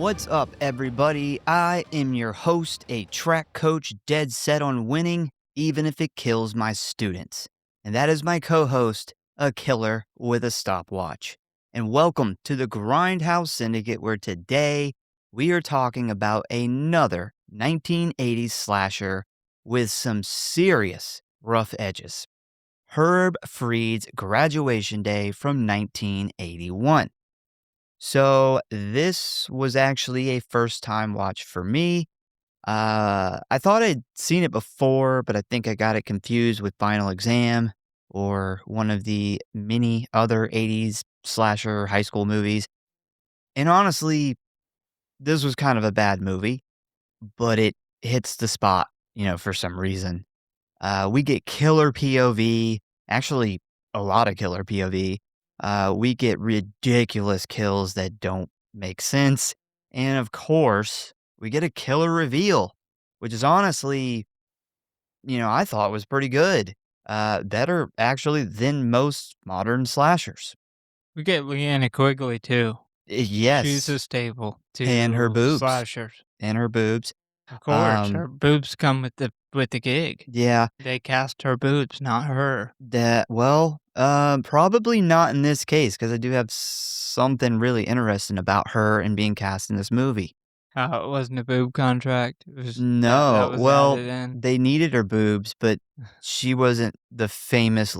What's up, everybody? I am your host, a track coach dead set on winning, even if it kills my students. And that is my co-host, a killer with a stopwatch. And welcome to the Grindhouse Syndicate, where today we are talking about another 1980s slasher with some serious rough edges. Herb Fried's Graduation Day from 1981. So this was actually a first-time watch for me. I thought I'd seen it before, but I think I got it confused with Final Exam or one of the many other 80s slasher high school movies. And honestly, this was kind of a bad movie, but it hits the spot, for some reason. We get killer POV, actually a lot of killer POV. We get ridiculous kills that don't make sense. And of course, we get a killer reveal, which is honestly, I thought was pretty good. Better actually than most modern slashers. We get Leanna Quigley too. Yes. She's a staple to And her boobs. slashers. And her boobs. Of course, her boobs come with the gig. Yeah. They cast her boobs, not her. Probably not in this case, because I do have something really interesting about her and being cast in this movie. It wasn't a boob contract. It was, No, that was added in. they needed her boobs, but she wasn't the famous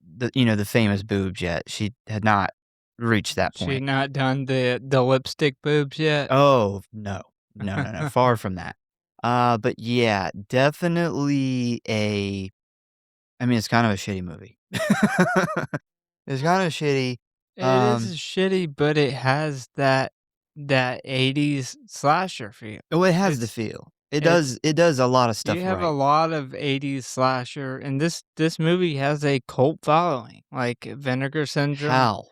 boobs yet. She had not reached that She point. not done the lipstick boobs yet. Oh, no, far from that. But yeah, definitely it's kind of a shitty movie. It's kind of shitty. It is shitty, but it has that 80s slasher feel. Oh, it has the feel. It does a lot of stuff You have right. a lot of 80s slasher, and this movie has a cult following, like Vinegar Syndrome. How?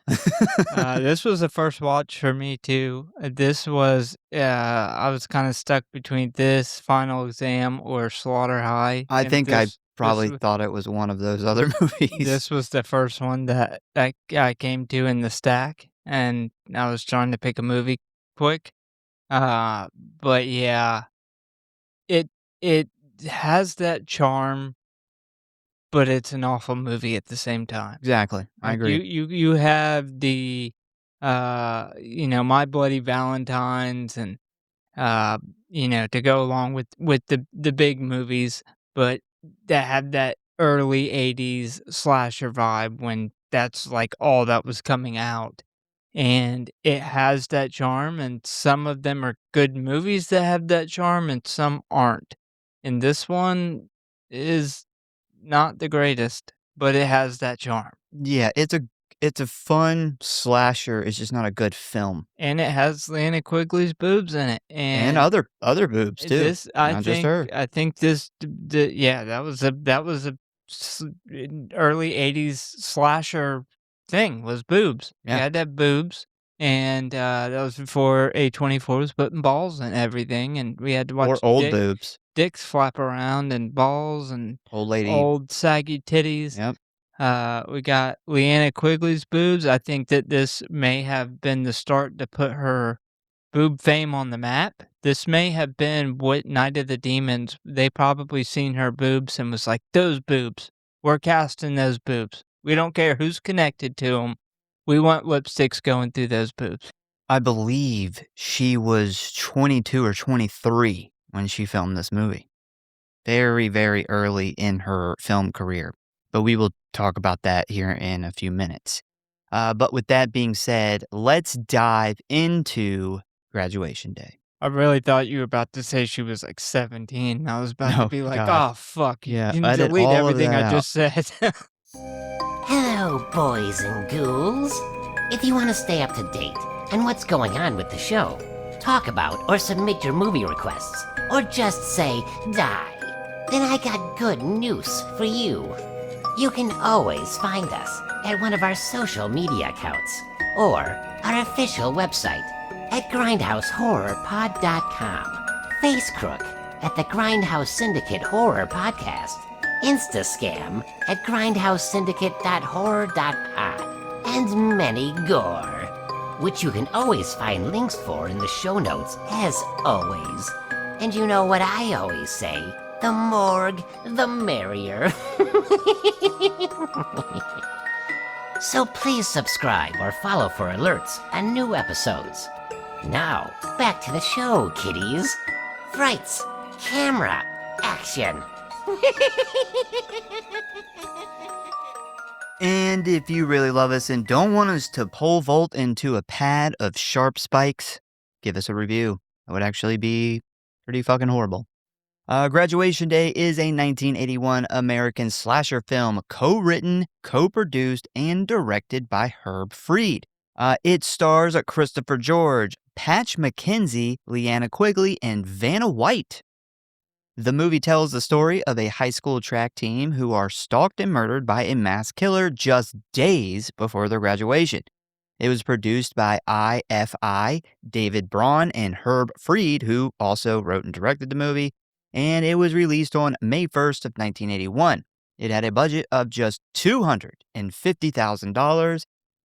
This was the first watch for me too. This was I was kind of stuck between this, Final Exam, or Slaughter High. I and think I this probably was- thought it was one of those other movies. This was the first one that I came to in the stack, and I was trying to pick a movie quick. But yeah, it has that charm, but it's an awful movie at the same time. Exactly. I agree. You have the My Bloody Valentines and to go along with the big movies, but that have that early 80s slasher vibe when that's like all that was coming out. And it has that charm, and some of them are good movies that have that charm and some aren't. And this one is not the greatest, but it has that charm. Yeah, it's a fun slasher. It's just not a good film. And it has Leanna Quigley's boobs in it. And other boobs too. This, not just her. I think this, that was a early 80s slasher thing, was boobs. Yeah. You had to have boobs. And that was before A24 was putting balls in everything, and we had to watch Or old boobs. dicks flap around and balls and Old lady. old saggy titties. Yep. We got Leanna Quigley's boobs. I think that this may have been the start to put her boob fame on the map. This may have been what Night of the Demons, they probably seen her boobs and was like, those boobs, we're casting those boobs. We don't care who's connected to them. We want lipsticks going through those boobs. I believe she was 22 or 23 when she filmed this movie. Very, very early in her film career. But we will talk about that here in a few minutes. But with that being said, let's dive into Graduation Day. I really thought you were about to say she was like 17. I was about to be like, God. oh, fuck. Yeah, You edit delete all of everything that I out. just said. Hello, boys and ghouls. If you want to stay up to date on what's going on with the show, talk about or submit your movie requests, or just say die, then I got good news for you. You can always find us at one of our social media accounts or our official website at grindhousehorrorpod.com, Facecrook at the Grindhouse Syndicate Horror Podcast, Instascam at grindhousesyndicate.horror.pod, and many gore. which you can always find links for in the show notes, as always. And you know what I always say, the morgue, the merrier. So please subscribe or follow for alerts on new episodes. Now, back to the show, kiddies. Frights, camera, action. And if you really love us and don't want us to pole vault into a pad of sharp spikes, give us a review. That would actually be pretty fucking horrible. Graduation Day is a 1981 American slasher film co-written, co-produced, and directed by Herb Fried. It stars Christopher George, Patch McKenzie, Leanna Quigley, and Vanna White. The movie tells the story of a high school track team who are stalked and murdered by a mass killer just days before their graduation. It was produced by IFI, David Braun, and Herb Fried, who also wrote and directed the movie, and it was released on May 1st of 1981. It had a budget of just $250,000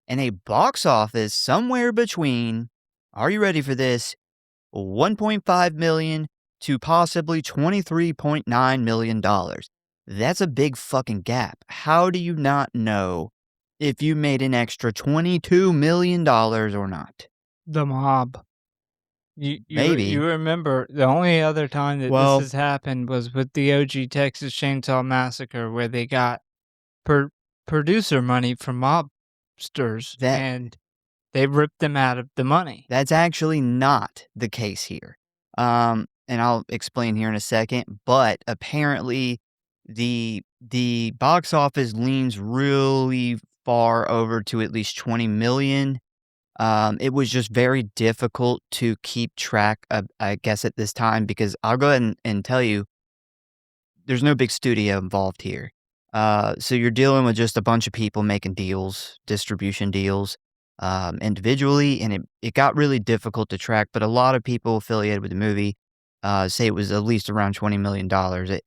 and a box office somewhere between, are you ready for this, $1.5 million to possibly $23.9 million. That's a big fucking gap. How do you not know if you made an extra $22 million or not? The mob. Maybe. You remember the only other time that Well- this has happened was with the OG Texas Chainsaw Massacre, where they got producer money from mobsters That- and they ripped them out of the money. That's actually not the case here. And I'll explain here in a second, but apparently the box office leans really far over to at least 20 million. It was just very difficult to keep track of, I guess, at this time, because I'll go ahead and tell you, there's no big studio involved here. So you're dealing with just a bunch of people making deals, distribution deals, individually, and it got really difficult to track, but a lot of people affiliated with the movie say it was at least around $20 million.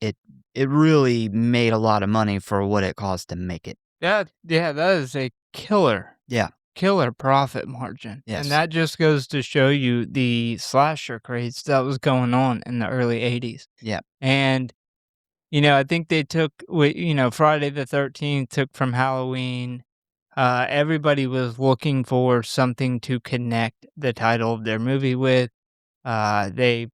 It really made a lot of money for what it cost to make it. Yeah, that is a killer. Yeah. Killer profit margin. Yes. And that just goes to show you the slasher craze that was going on in the early 80s. Yeah. And, I think they took, Friday the 13th took from Halloween. Everybody was looking for something to connect the title of their movie with. They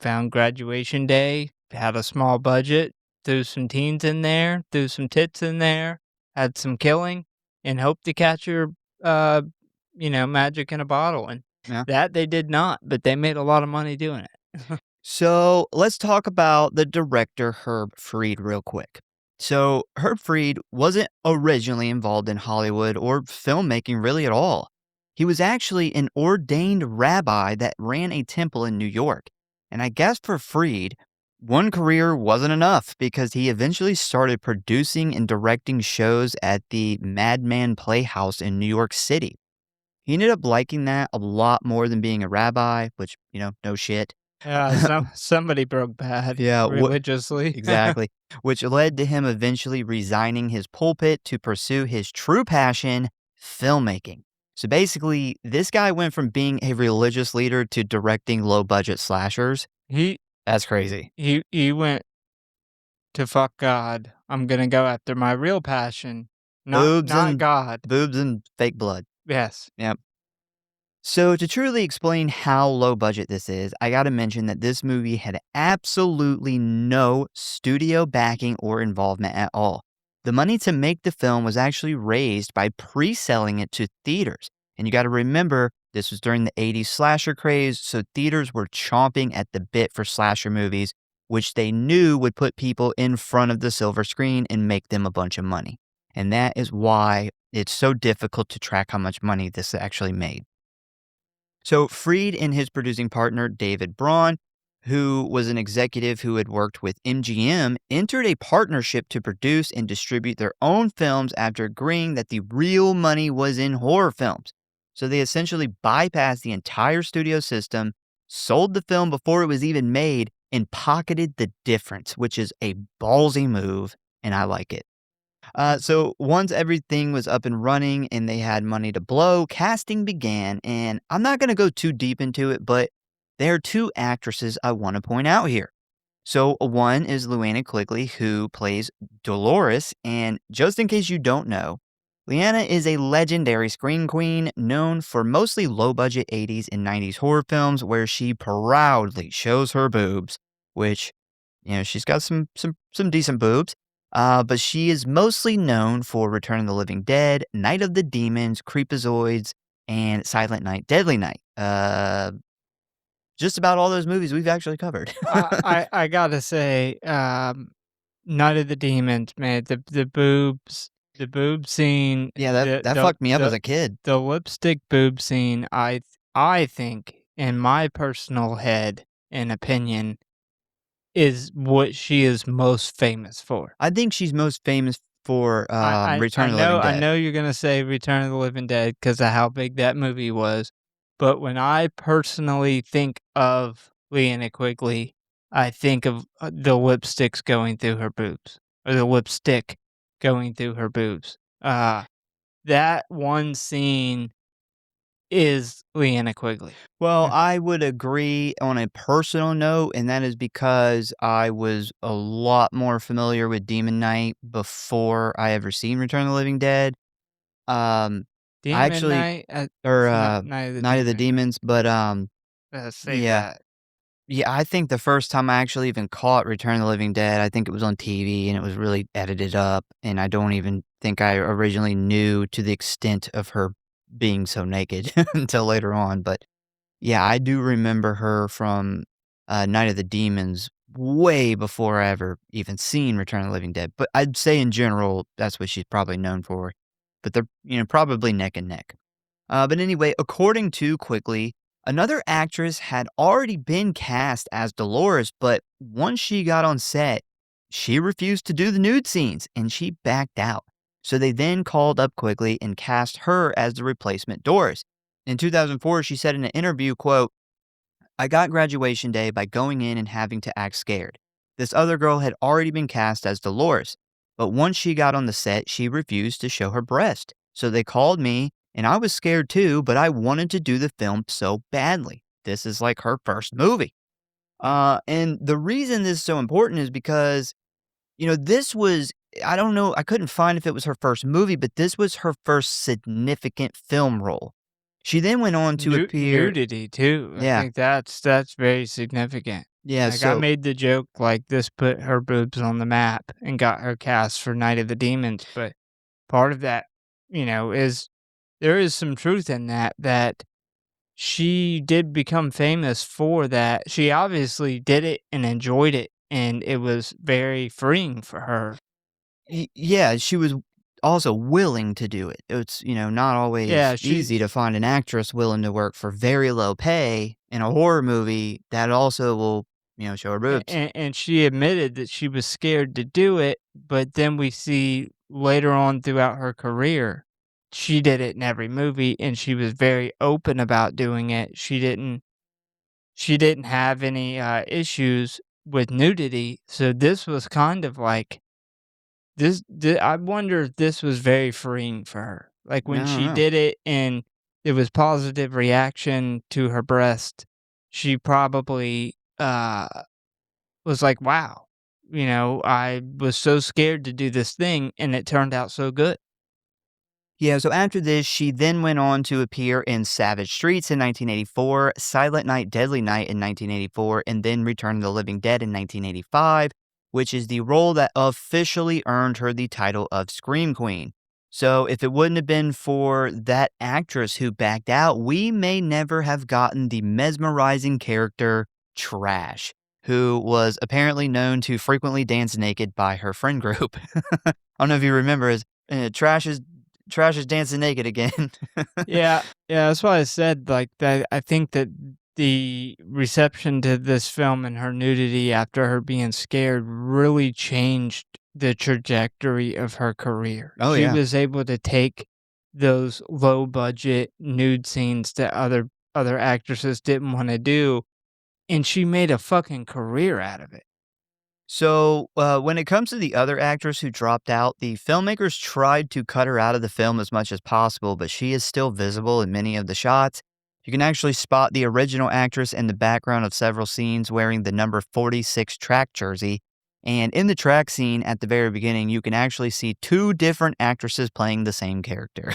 found Graduation Day, had a small budget, threw some teens in there, threw some tits in there, had some killing, and hoped to catch your magic in a bottle. And Yeah. that they did not, but they made a lot of money doing it. So let's talk about the director, Herb Fried, real quick. So Herb Fried wasn't originally involved in Hollywood or filmmaking really at all. He was actually an ordained rabbi that ran a temple in New York. And I guess for Fried, one career wasn't enough, because he eventually started producing and directing shows at the Madman Playhouse in New York City. He ended up liking that a lot more than being a rabbi, which, no shit. Somebody broke bad Yeah, religiously. Exactly. Which led to him eventually resigning his pulpit to pursue his true passion, filmmaking. So basically, this guy went from being a religious leader to directing low-budget slashers. That's crazy. He went to fuck God. I'm going to go after my real passion, not God. Boobs and fake blood. Yes. Yep. So to truly explain how low budget this is, I gotta mention that this movie had absolutely no studio backing or involvement at all. The money to make the film was actually raised by pre-selling it to theaters. And you gotta remember, this was during the 80s slasher craze, so theaters were chomping at the bit for slasher movies, which they knew would put people in front of the silver screen and make them a bunch of money. And that is why it's so difficult to track how much money this actually made. So Fried and his producing partner, David Braun, who was an executive who had worked with MGM, entered a partnership to produce and distribute their own films after agreeing that the real money was in horror films. So they essentially bypassed the entire studio system, sold the film before it was even made, and pocketed the difference, which is a ballsy move, and I like it. So once everything was up and running and they had money to blow, casting began. And I'm not going to go too deep into it, but there are two actresses I want to point out here. So one is Luana Quigley, who plays Dolores. And just in case you don't know, Leanna is a legendary screen queen known for mostly low budget 80s and 90s horror films where she proudly shows her boobs, which, she's got some decent boobs. But she is mostly known for Return of the Living Dead, Night of the Demons, Creepazoids, and Silent Night, Deadly Night. Just about all those movies we've actually covered. I gotta say, Night of the Demons, man, the boob scene, Yeah, that fucked me up as a kid. the lipstick boob scene, I think, in my personal head and opinion, is what she is most famous for. I think she's most famous for, I Return of the know Living Dead. you're gonna say Return of the Living Dead because of how big that movie was, but when I personally think of Leanna Quigley, I think of, the lipsticks going through her boobs, or the lipstick going through her boobs. That one scene is Leanna Quigley. Well, I would agree on a personal note, and that is because I was a lot more familiar with Demon Knight before I ever seen Return of the Living Dead. I Demon actually Night, or, it's not Night of the Night of the Demon. Demons, but, Save yeah. that. Yeah, I think the first time I actually even caught Return of the Living Dead, I think it was on TV, and it was really edited up, and I don't even think I originally knew to the extent of her being so naked until later on, but yeah, I do remember her from, Night of the Demons way before I ever even seen Return of the Living Dead, but I'd say in general, that's what she's probably known for, but they're, probably neck and neck. But anyway, according to Quigley, another actress had already been cast as Dolores, but once she got on set, she refused to do the nude scenes and she backed out. So they then called up Quigley and cast her as the replacement Doris. In 2004, she said in an interview, quote, I got graduation day by going in and having to act scared. This other girl had already been cast as Dolores, but once she got on the set, she refused to show her breast. So they called me, and I was scared too, but I wanted to do the film so badly. This is like her first movie. And the reason this is so important is because, this was, I don't know, I couldn't find if it was her first movie, but this was her first significant film role. She then went on to appear. Nudity too. I Yeah. think that's very significant. Yeah. Like, I So made the joke, like, this put her boobs on the map and got her cast for Night of the Demons, but part of that, is there is some truth in that she did become famous for that. She obviously did it and enjoyed it, and it was very freeing for her. Yeah, she was also willing to do it. It's, not always Yeah, she easy to find an actress willing to work for very low pay in a horror movie that also will, show her boobs. and she admitted that she was scared to do it, but then we see later on throughout her career, she did it in every movie, and she was very open about doing it. She didn't have any, issues with nudity, so this was kind of like I wonder if this was very freeing for her. Like, I when don't she know. did it and there was positive reaction to her breast, she probably, was like, "Wow, I was so scared to do this thing, and it turned out so good." Yeah, so after this, she then went on to appear in Savage Streets in 1984, Silent Night, Deadly Night in 1984, and then Return of the Living Dead in 1985, which is the role that officially earned her the title of Scream Queen. So if it wouldn't have been for that actress who backed out, we may never have gotten the mesmerizing character Trash, who was apparently known to frequently dance naked by her friend group. I don't know if you remember, Trash is dancing naked again. Yeah, yeah, that's why I said, like, that I think that the reception to this film and her nudity after her being scared really changed the trajectory of her career. Oh, She yeah. was able to take those low budget nude scenes that other actresses didn't wanna do, and she made a fucking career out of it. So, when it comes to the other actress who dropped out, the filmmakers tried to cut her out of the film as much as possible, but she is still visible in many of the shots. You can actually spot the original actress in the background of several scenes wearing the number 46 track jersey. And in the track scene at the very beginning, you can actually see two different actresses playing the same character.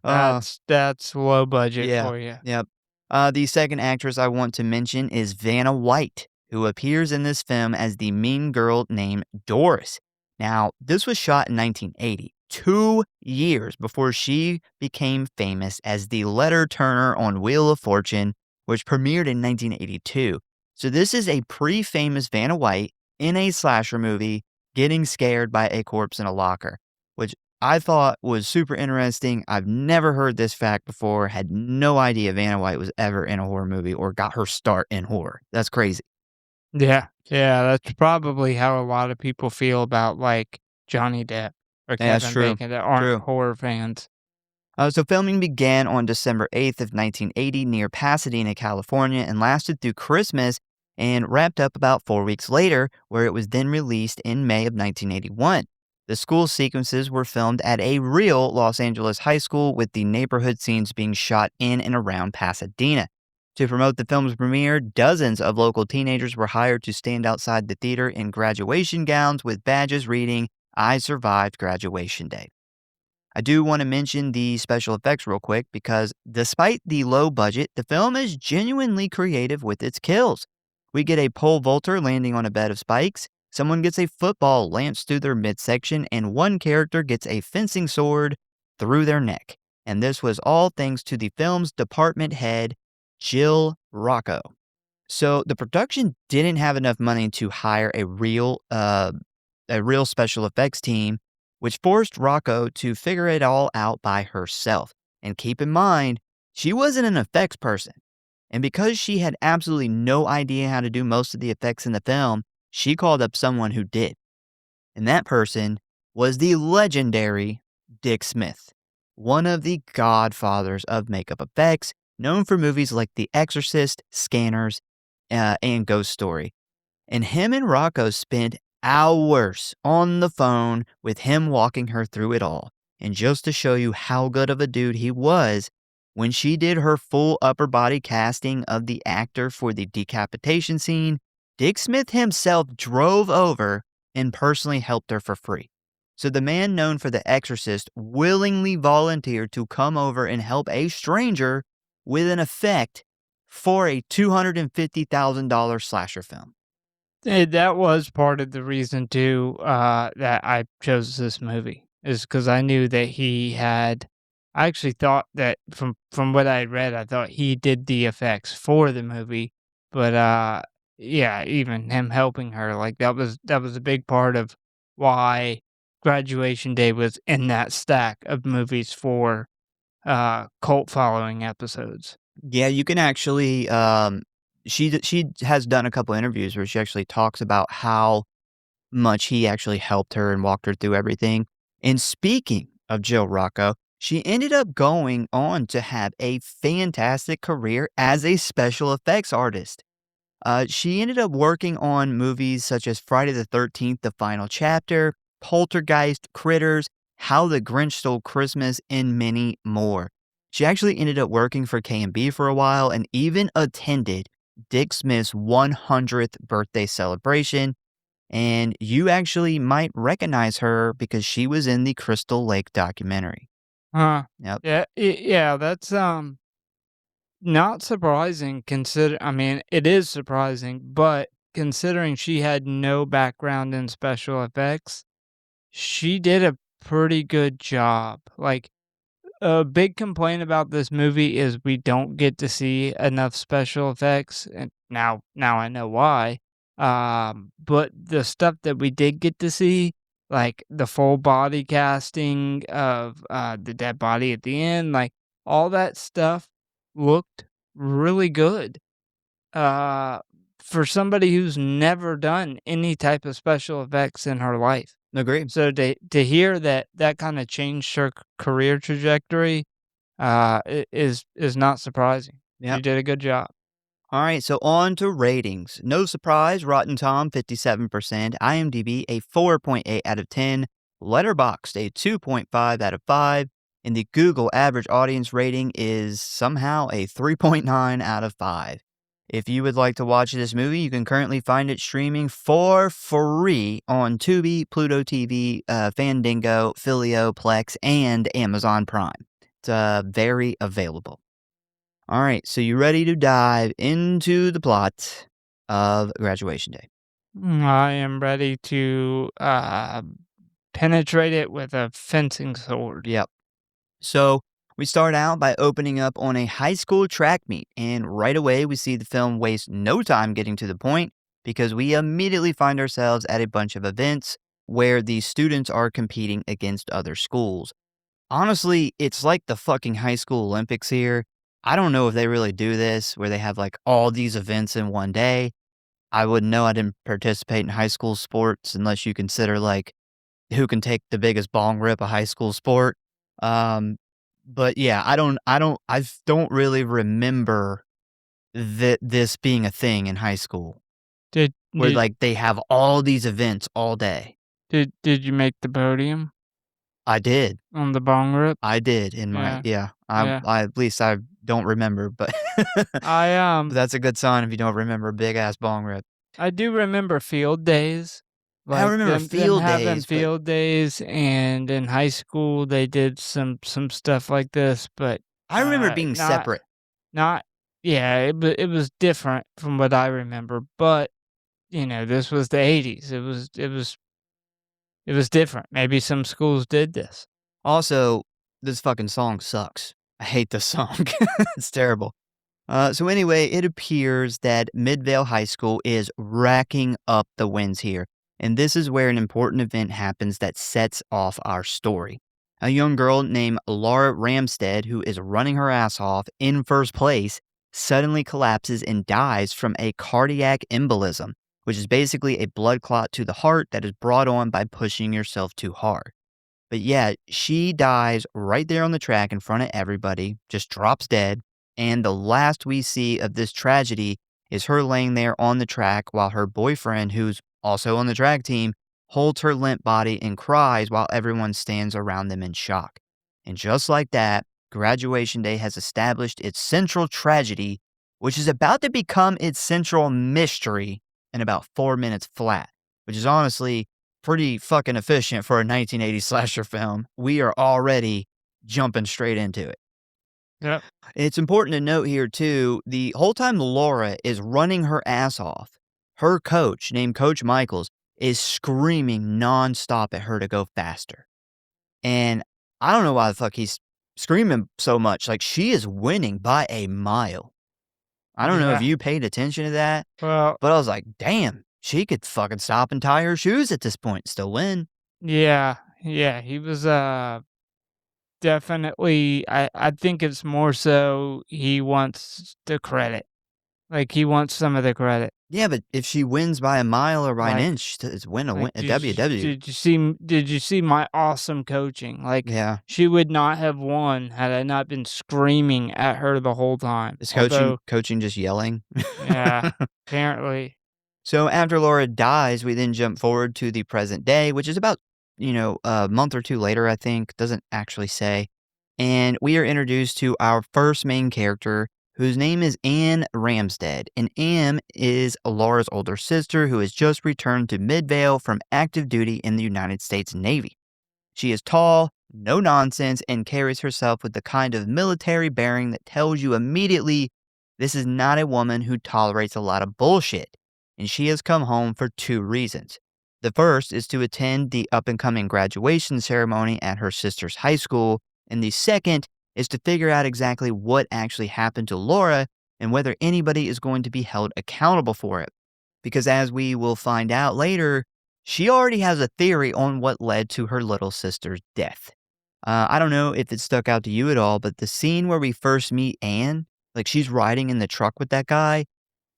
uh, That's low budget yeah, for you. yep. The second actress I want to mention is Vanna White, who appears in this film as the mean girl named Doris. Now, this was shot in 1980, 2 years before she became famous as the letter turner on Wheel of Fortune, which premiered in 1982. So, this is a pre famous Vanna White in a slasher movie getting scared by a corpse in a locker, which I thought was super interesting. I've never heard this fact before, had no idea Vanna White was ever in a horror movie or got her start in horror. That's crazy. Yeah, yeah, that's probably how a lot of people feel about, like, Johnny Depp or Yeah, that's Kevin true. Bacon that aren't True. horror fans. So filming began on December 8th of 1980 near Pasadena, California, and lasted through Christmas and wrapped up about 4 weeks later, where it was then released in May of 1981. The school sequences were filmed at a real Los Angeles high school, with the neighborhood scenes being shot in and around Pasadena. To promote the film's premiere, dozens of local teenagers were hired to stand outside the theater in graduation gowns with badges reading, "I survived graduation day." I do want to mention the special effects real quick because despite the low budget, the film is genuinely creative with its kills. We get a pole vaulter landing on a bed of spikes, someone gets a football lanced through their midsection, and one character gets a fencing sword through their neck. And this was all thanks to the film's department head, Jill Rocco. So the production didn't have enough money to hire a real special effects team, which forced Rocco to figure it all out by herself. And keep in mind, she wasn't an effects person. And because she had absolutely no idea how to do most of the effects in the film, she called up someone who did. And that person was the legendary Dick Smith, one of the godfathers of makeup effects, known for movies like The Exorcist, Scanners, and Ghost Story. And him and Rocco spent hours on the phone with him walking her through it all. And just to show you how good of a dude he was, when she did her full upper body casting of the actor for the decapitation scene, Dick Smith himself drove over and personally helped her for free. So the man known for The Exorcist willingly volunteered to come over and help a stranger with an effect for a $250,000 slasher film. That was part of the reason too, that I chose this movie, is because I knew that he had I actually thought that from what I had read, I thought he did the effects for the movie, but, yeah, even him helping her, like, that was a big part of why Graduation Day was in that stack of movies for, cult following episodes. Yeah, you can actually, she has done a couple interviews where she actually talks about how much he actually helped her and walked her through everything. And speaking of Jill Rocco, she ended up going on to have a fantastic career as a special effects artist. She ended up working on movies such as Friday the 13th, The Final Chapter, Poltergeist, Critters, How the Grinch Stole Christmas, and many more. She actually ended up working for K&B for a while and even attended Dick Smith's 100th birthday celebration. And you actually might recognize her because she was in the Crystal Lake documentary. Huh. Yep. Yeah, that's, not surprising I mean, it is surprising, but considering she had no background in special effects, she did a pretty good job. Like, a big complaint about this movie is we don't get to see enough special effects, and now I know why. But the stuff that we did get to see, like the full body casting of the dead body at the end, like all that stuff looked really good. Uh, for somebody who's never done any type of special effects in her life. Agree. So to hear that that kinda changed her career trajectory, is not surprising. She Yep. did a good job. All right, so on to ratings. No surprise, Rotten Tom 57%, IMDb a 4.8 out of 10, Letterboxd a 2.5 out of 5, and the Google average audience rating is somehow a 3.9 out of 5. If you would like to watch this movie, you can currently find it streaming for free on Tubi, Pluto TV, Fandango, Filio, Plex, and Amazon Prime. It's very available. All right, so you ready to dive into the plot of Graduation Day? I am ready to penetrate it with a fencing sword. Yep. So we start out by opening up on a high school track meet, and right away we see the film waste no time getting to the point because we immediately find ourselves at a bunch of events where the students are competing against other schools. Honestly, it's like the fucking high school Olympics here. I don't know if they really do this where they have like all these events in one day. I wouldn't know. I didn't participate in high school sports unless you consider like who can take the biggest bong rip a high school sport. Um, but yeah, I don't really remember this being a thing in high school Did where did like they have all these events all day. did you make the podium I did. on the bong rip? I did in my Yeah, yeah. yeah. I at least I don't remember, but I but that's a good sign if you don't remember a big ass bong rip. I do remember field days, I like remember them field having days, but field days, and in high school they did some stuff like this, but I remember it being not separate. not yeah, it was different from what I remember, but this was the '80s. It was different. Maybe some schools did this. Also, this fucking song sucks. I hate this song. It's terrible. So anyway, it appears that Midvale High School is racking up the wins here. And this is where an important event happens that sets off our story. A young girl named Laura Ramstead, who is running her ass off in first place, suddenly collapses and dies from a cardiac embolism, which is basically a blood clot to the heart that is brought on by pushing yourself too hard. But yeah, she dies right there on the track in front of everybody, just drops dead. And the last we see of this tragedy is her laying there on the track while her boyfriend, who's also on the track team, holds her limp body and cries while everyone stands around them in shock. And just like that, Graduation Day has established its central tragedy, which is about to become its central mystery in about 4 minutes flat, which is honestly pretty fucking efficient for a 1980s slasher film. We are already jumping straight into it. Yep. It's important to note here, too, the whole time Laura is running her ass off, her coach, named Coach Michaels, is screaming nonstop at her to go faster. And I don't know why the fuck he's screaming so much. Like, she is winning by a mile. I don't know if Yeah. you paid attention to that, Well, but I was like, damn, she could fucking stop and tie her shoes at this point and still win. yeah, yeah. He was definitely. I think it's more so he wants the credit. Like he wants some of the credit. Yeah, but if she wins by a mile or by an Like inch, it's like a WW. did you see my awesome coaching? Like Yeah. she would not have won had I not been screaming at her the whole time. Is Although, coaching just yelling? yeah, apparently, So after Laura dies, we then jump forward to the present day, which is about, a month or two later, I think. Doesn't actually say. And we are introduced to our first main character, whose name is Anne Ramstead. And Anne is Laura's older sister who has just returned to Midvale from active duty in the United States Navy. She is tall, no nonsense, and carries herself with the kind of military bearing that tells you immediately this is not a woman who tolerates a lot of bullshit. And she has come home for two reasons. The first is to attend the up and coming graduation ceremony at her sister's high school, and the second is to figure out exactly what actually happened to Laura and whether anybody is going to be held accountable for it. Because as we will find out later, she already has a theory on what led to her little sister's death. I don't know if it stuck out to you at all, but the scene where we first meet Anne, like she's riding in the truck with that guy,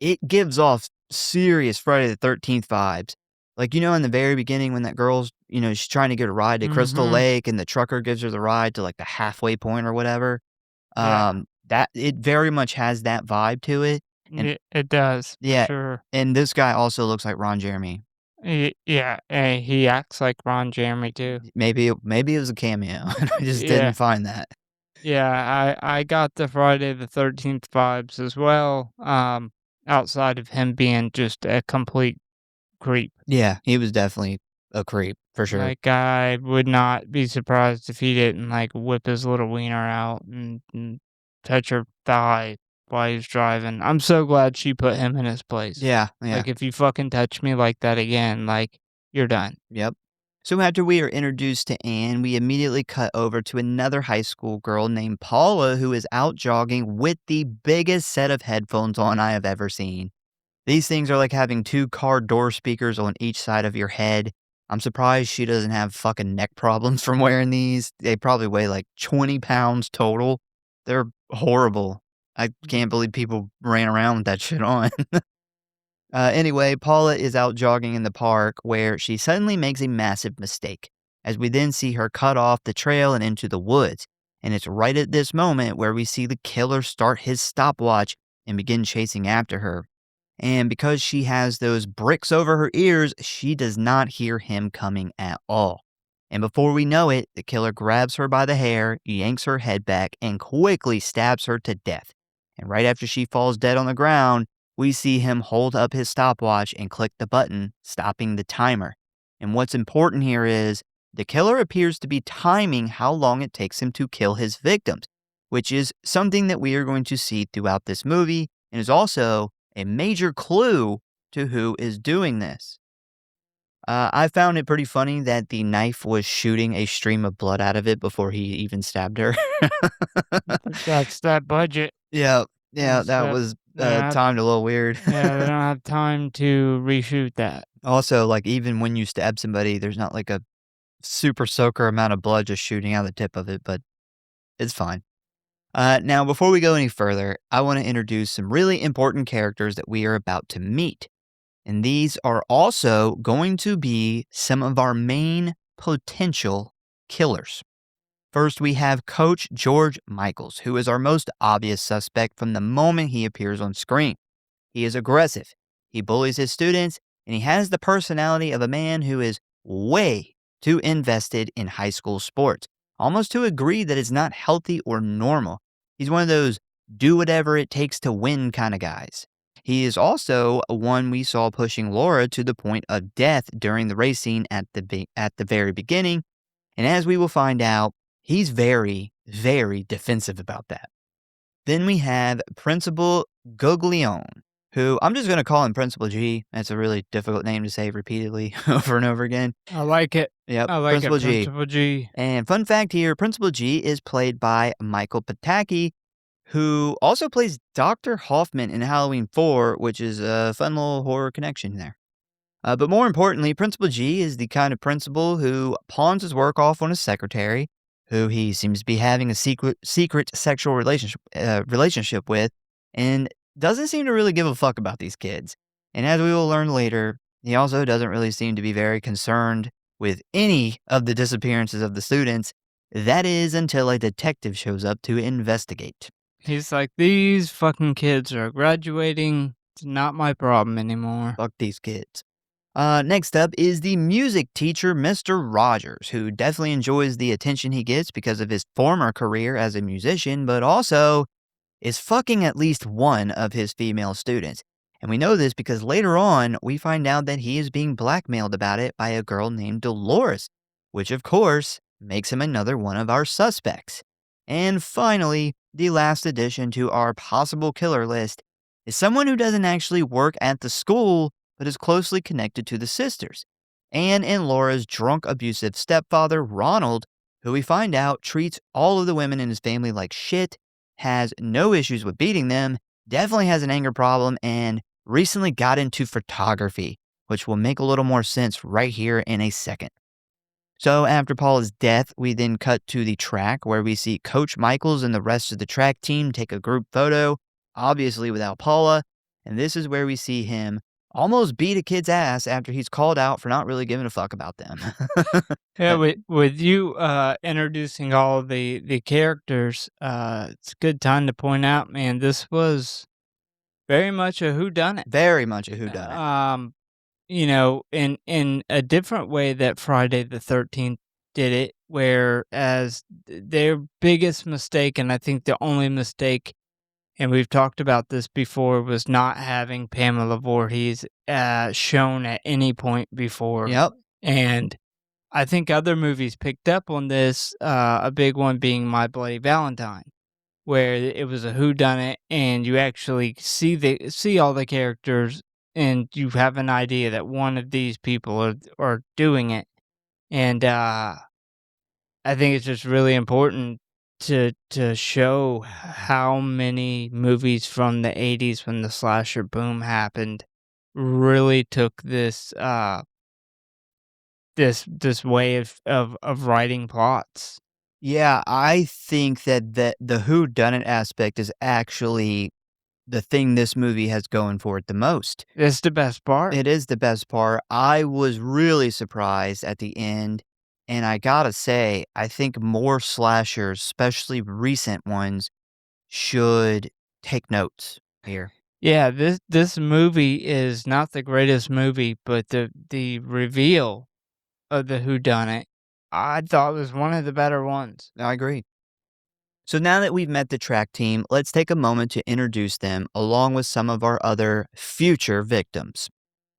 it gives off serious Friday the 13th vibes. Like, in the very beginning when that girl's, she's trying to get a ride to Crystal mm-hmm. Lake and the trucker gives her the ride to like the halfway point or whatever. Yeah, That it very much has that vibe to it. And It does, for yeah, sure. and this guy also looks like Ron Jeremy. Yeah, and he acts like Ron Jeremy too. Maybe it was a cameo, and I just didn't Yeah, find that. yeah, I got the Friday the 13th vibes as well, outside of him being just a complete creep. Yeah, he was definitely a creep, for sure. Like, I would not be surprised if he didn't, like, whip his little wiener out and touch her thigh while he's driving. I'm so glad she put him in his place. Yeah, yeah. Like, if you fucking touch me like that again, like, you're done. Yep. So after we are introduced to Anne, we immediately cut over to another high school girl named Paula who is out jogging with the biggest set of headphones on I have ever seen. These things are like having two car door speakers on each side of your head. I'm surprised she doesn't have fucking neck problems from wearing these. They probably weigh like 20 pounds total. They're horrible. I can't believe people ran around with that shit on. Anyway, Paula is out jogging in the park where she suddenly makes a massive mistake, as we then see her cut off the trail and into the woods. And it's right at this moment where we see the killer start his stopwatch and begin chasing after her. And because she has those bricks over her ears, she does not hear him coming at all. And before we know it, the killer grabs her by the hair, yanks her head back, and quickly stabs her to death. And right after she falls dead on the ground, we see him hold up his stopwatch and click the button, stopping the timer. And what's important here is the killer appears to be timing how long it takes him to kill his victims, which is something that we are going to see throughout this movie and is also a major clue to who is doing this. I found it pretty funny that the knife was shooting a stream of blood out of it before he even stabbed her. That's that budget. Yeah, yeah, That's that that was they don't have timed a little weird. yeah, they don't have time to reshoot that. Also, like even when you stab somebody, there's not like a super soaker amount of blood just shooting out the tip of it, but it's fine. Now, before we go any further, I want to introduce some really important characters that we are about to meet. And these are also going to be some of our main potential killers. First, we have Coach George Michaels, who is our most obvious suspect from the moment he appears on screen. He is aggressive, he bullies his students, and he has the personality of a man who is way too invested in high school sports, almost to agree that it's not healthy or normal. He's one of those do whatever it takes to win kind of guys. He is also one we saw pushing Laura to the point of death during the race scene at the very beginning, and as we will find out, he's very, very defensive about that. Then we have Principal Guglione, who I'm just going to call him Principal G. That's a really difficult name to say repeatedly over and over again. I like it. Yep, I like Principal it, G. Principal G. And fun fact here, Principal G is played by Michael Pataki, who also plays Dr. Hoffman in Halloween 4, which is a fun little horror connection there. But more importantly, Principal G is the kind of principal who pawns his work off on his secretary, who he seems to be having a secret sexual relationship with, and doesn't seem to really give a fuck about these kids. And as we will learn later, he also doesn't really seem to be very concerned with any of the disappearances of the students. That is until a detective shows up to investigate. He's like, "These fucking kids are graduating. It's not my problem anymore." Fuck these kids. Next up is the music teacher, Mr. Rogers, who definitely enjoys the attention he gets because of his former career as a musician, but also is fucking at least one of his female students. And we know this because later on, we find out that he is being blackmailed about it by a girl named Dolores, which of course makes him another one of our suspects. And finally, the last addition to our possible killer list is someone who doesn't actually work at the school, but is closely connected to the sisters. Anne and Laura's drunk, abusive stepfather, Ronald, who we find out treats all of the women in his family like shit, has no issues with beating them, definitely has an anger problem, and recently got into photography, which will make a little more sense right here in a second. So after Paula's death, we then cut to the track where we see Coach Michaels and the rest of the track team take a group photo, obviously without Paula, and this is where we see him almost beat a kid's ass after he's called out for not really giving a fuck about them. Yeah, with you introducing all the characters, it's a good time to point out, man, this was Very much a whodunit. Very much a whodunit. In a different way that Friday the 13th did it, whereas their biggest mistake, and I think the only mistake, and we've talked about this before, was not having Pamela Voorhees shown at any point before. Yep. And I think other movies picked up on this, a big one being My Bloody Valentine, where it was a whodunit, and you actually see all the characters, and you have an idea that one of these people are doing it. And I think it's just really important to show how many movies from the 80s when the slasher boom happened really took this way of writing plots. Yeah, I think that the whodunit aspect is actually the thing this movie has going for it the most. It's the best part. It is the best part. I was really surprised at the end, and I gotta say, I think more slashers, especially recent ones, should take notes here. Yeah, this movie is not the greatest movie, but the reveal of the whodunit, I thought was one of the better ones. I agree. So now that we've met the track team, let's take a moment to introduce them along with some of our other future victims.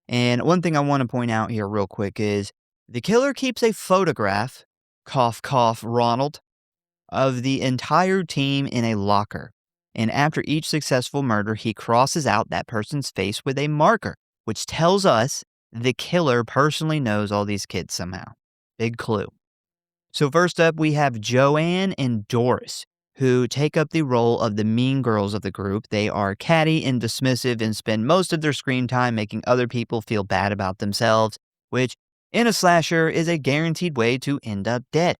And one thing I want to point out here real quick is the killer keeps a photograph, cough, cough, Ronald, of the entire team in a locker. And after each successful murder, he crosses out that person's face with a marker, which tells us the killer personally knows all these kids somehow. Big clue. So first up, we have Joanne and Doris, who take up the role of the mean girls of the group. They are catty and dismissive and spend most of their screen time making other people feel bad about themselves, which in a slasher is a guaranteed way to end up dead.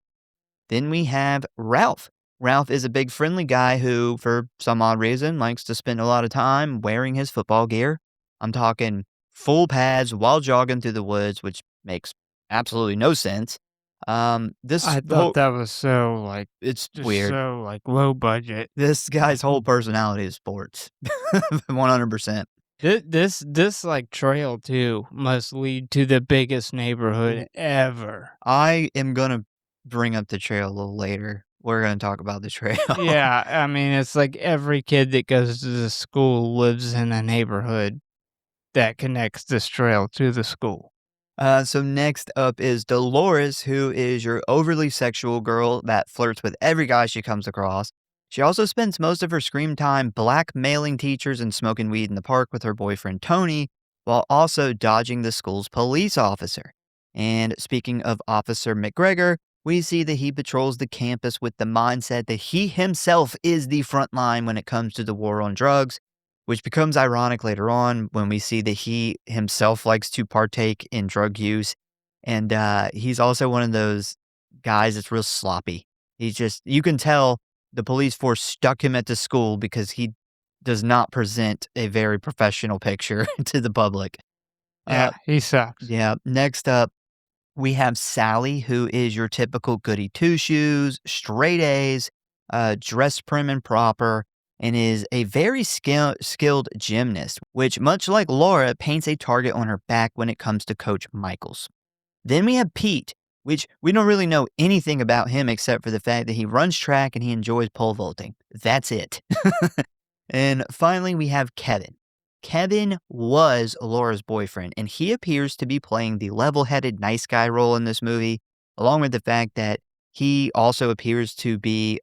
Then we have Ralph. Ralph is a big friendly guy who, for some odd reason, likes to spend a lot of time wearing his football gear. I'm talking full pads while jogging through the woods, which makes absolutely no sense. This I thought that was so, like, it's just weird. so, like, low budget. This guy's whole personality is sports. 100%. This, like, trail too must lead to the biggest neighborhood ever. I am gonna bring up the trail a little later. We're gonna talk about the trail. Yeah, I mean, it's like every kid that goes to the school lives in a neighborhood that connects this trail to the school. So next up is Dolores, who is your overly sexual girl that flirts with every guy she comes across. She also spends most of her screen time blackmailing teachers and smoking weed in the park with her boyfriend Tony, while also dodging the school's police officer. And speaking of Officer McGregor, we see that he patrols the campus with the mindset that he himself is the front line when it comes to the war on drugs, which becomes ironic later on when we see that he himself likes to partake in drug use. And he's also one of those guys that's real sloppy. He's just, you can tell the police force stuck him at the school because he does not present a very professional picture to the public. Yeah, he sucks. Yeah. Next up, we have Sally, who is your typical goody two-shoes, straight A's, dressed prim and proper, and is a very skilled gymnast, which, much like Laura, paints a target on her back when it comes to Coach Michaels. Then we have Pete, which we don't really know anything about him except for the fact that he runs track and he enjoys pole vaulting. That's it. And finally, we have Kevin. Kevin was Laura's boyfriend, and he appears to be playing the level-headed nice guy role in this movie, along with the fact that he also appears to be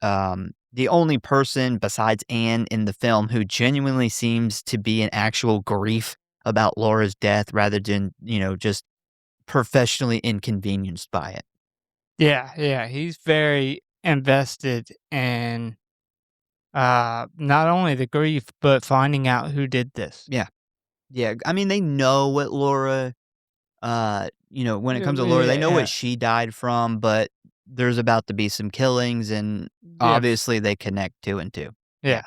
the only person besides Anne in the film who genuinely seems to be in actual grief about Laura's death rather than, just professionally inconvenienced by it. Yeah, he's very invested in not only the grief, but finding out who did this. Yeah. Yeah. I mean, they know what Laura, when it comes to Laura, they know Yeah. what she died from, but there's about to be some killings, and Yeah. obviously they connect two and two. Yeah.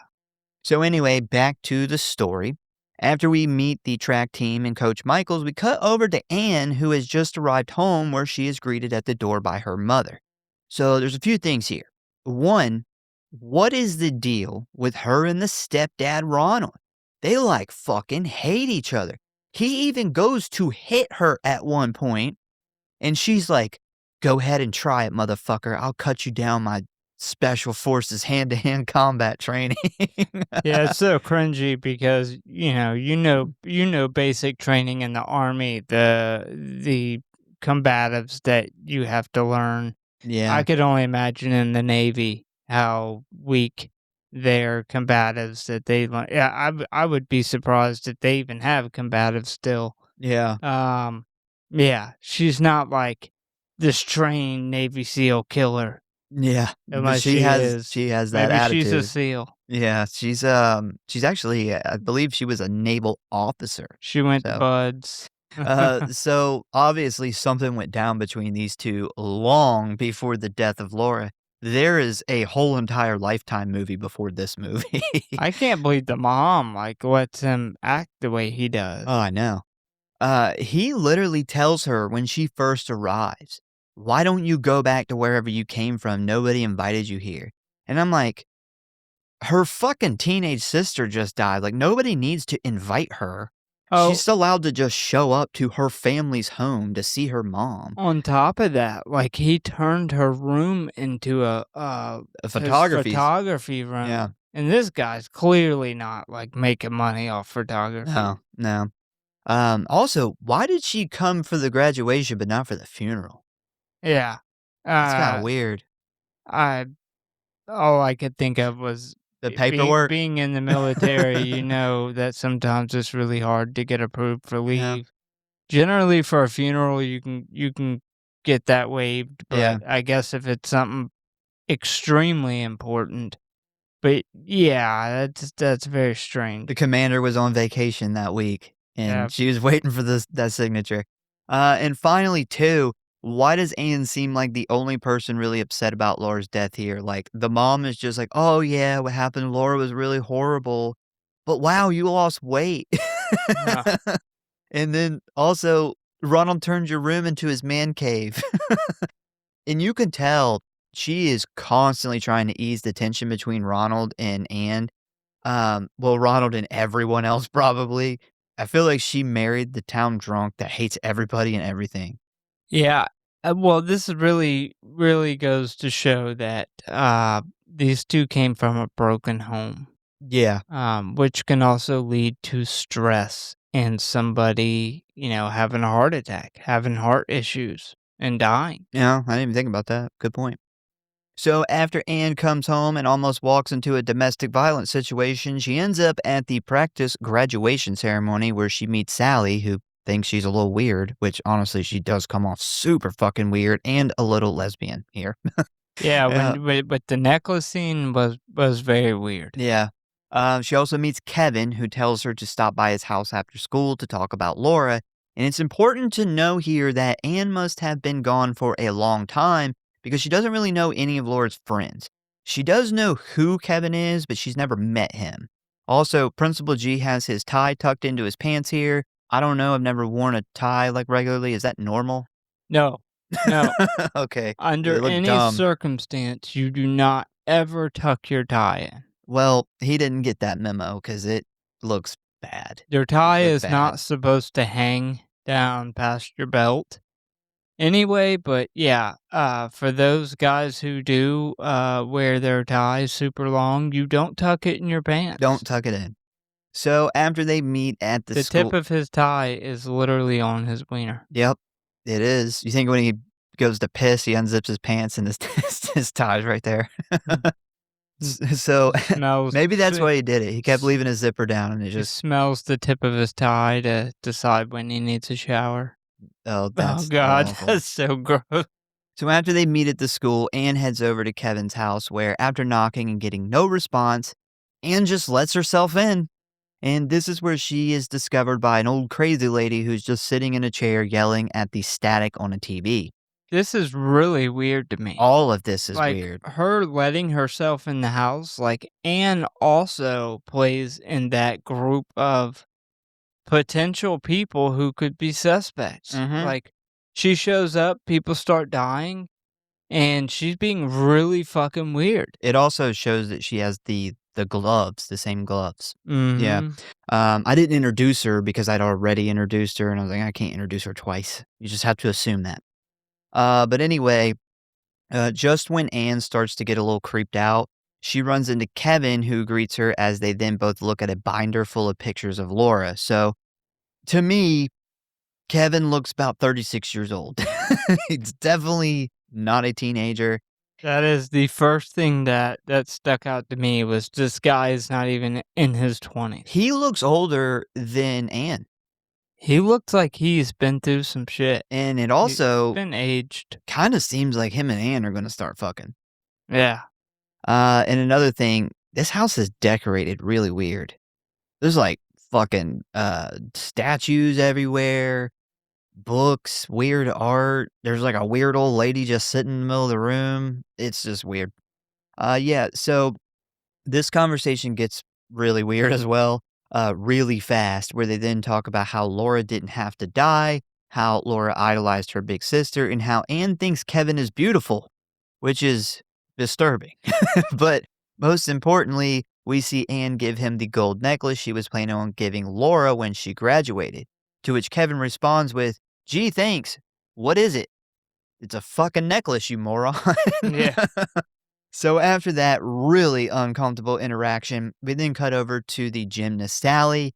So anyway, back to the story. After we meet the track team and Coach Michaels, we cut over to Anne, who has just arrived home where she is greeted at the door by her mother. So there's a few things here. One, what is the deal with her and the stepdad Ronald? They like fucking hate each other. He even goes to hit her at one point, and she's like, "Go ahead and try it, motherfucker. I'll cut you down my special forces hand-to-hand combat training." Yeah, it's so cringy because, basic training in the army, the combatives that you have to learn. I Yeah, could only imagine in the Navy how weak their combatives that they learn. Yeah, I would be surprised if they even have combatives still. yeah, Um, yeah, she's not like this trained Navy SEAL killer yeah, but unless she is. she has that Maybe she's a attitude. SEAL. Yeah, she's actually, I believe she was a naval officer. She went to So, Buds. so obviously something went down between these 2 long before the death of Laura. There is a whole entire Lifetime movie before this movie. I can't believe the mom, like, lets him act the way he does. Oh, I know. He literally tells her when she first arrives, "Why don't you go back to wherever you came from? Nobody invited you here." And I'm like, her fucking teenage sister just died. Like, nobody needs to invite her. Oh, She's allowed to just show up to her family's home to see her mom. on top of that, like, he turned her room into A his photography. photography Yeah. room, and this guy's clearly not, like, making money off photography. No, no. Also, why did she come for the graduation but not for the funeral? Yeah. That's kinda Uh, weird. I all I could think of was The being paperwork? being in the military, that sometimes it's really hard to get approved for Yeah, leave. Generally, for a funeral, you can get that waived, yeah. but I guess if it's something extremely important, but yeah, that's very The strange. commander was on vacation that week, Yeah. and she was waiting for that signature. And finally, too, why does Anne seem like the only person really upset about Laura's death here? Like, the mom is just like, "Oh, yeah, what happened? Laura was really horrible. But wow, you lost weight." Uh, And then also, Ronald turned your room into his man cave. And you can tell she is constantly trying to ease the tension between Ronald and Anne. Well, Ronald and everyone else probably. I feel like she married the town drunk that hates everybody and everything. yeah, well, this really goes to show that, these 2 came from a broken home. Yeah. Which can also lead to stress and somebody, having a heart attack, having heart issues, and dying. Yeah, I didn't even think about that. Good point. So after Anne comes home and almost walks into a domestic violence situation, she ends up at the practice graduation ceremony where she meets Sally, who thinks she's a little weird, which honestly she does come off super fucking weird and a little lesbian here. Yeah, uh, but the necklace scene was very weird. yeah. She also meets Kevin, who tells her to stop by his house after school to talk about Laura. And it's important to know here that Anne must have been gone for a long time because she doesn't really know any of Laura's friends. She does know who Kevin is, but she's never met him. Also, Principal G has his tie tucked into his pants here. I don't know. I've never worn a tie like regularly. Is that normal? No, no. Okay. Under They look any dumb. circumstance, you do not ever tuck your tie in. Well, he didn't get that memo because it looks bad. Your tie Look is bad. not supposed to hang down past your belt anyway, but yeah, for those guys who do, wear their ties super long, you don't tuck it in your Don't pants. tuck it in. So after they meet at the The tip school. of his tie is literally on his wiener. Yep, it is. You think when he goes to piss, he unzips his pants and his his tie's right there. Mm. So Smells maybe that's s why he did it. He kept s leaving his zipper down and it he just, smells the tip of his tie to decide when he needs a shower. oh, Oh that's god, awful. that's so gross. So after they meet at the school, Anne heads over to Kevin's house where, after knocking and getting no response, Anne just lets herself in. And this is where she is discovered by an old crazy lady who's just sitting in a chair yelling at the static on a TV. This is really weird to me. All of this is Like, weird. her letting herself in the house, like, Anne also plays in that group of potential people who could be suspects. Mhm. Like, she shows up, people start dying, and she's being really fucking weird. It also shows that she has the gloves, the same gloves. Yeah. Mhm. I didn't introduce her because I'd already introduced her, and I was like, "I can't introduce her twice." You just have to assume that. But anyway, just when Anne starts to get a little creeped out, she runs into Kevin, who greets her as they then both look at a binder full of pictures of Laura. So, to me, Kevin looks about 36 years old. He's definitely not a teenager. That is the first thing that stuck out to me was this guy is not even in his 20s. He looks older than Anne, He looks like he's been through some shit. and it He's also been aged. kinda seems like him and Anne are gonna start fucking. Yeah. And another thing, this house is decorated really weird. There's, like, fucking, statues everywhere, books, weird art. There's, like, a weird old lady just sitting in the middle of the room. It's just weird. Yeah, so this conversation gets really weird as well, really fast, where they then talk about how Laura didn't have to die, how Laura idolized her big sister, and how Anne thinks Kevin is beautiful, which is disturbing. But most importantly, we see Anne give him the gold necklace she was planning on giving Laura when she graduated, to which Kevin responds with, "Gee, thanks. What is it?" "It's a fucking necklace, you moron." Yeah. So after that really uncomfortable interaction, we then cut over to the gymnast Sally.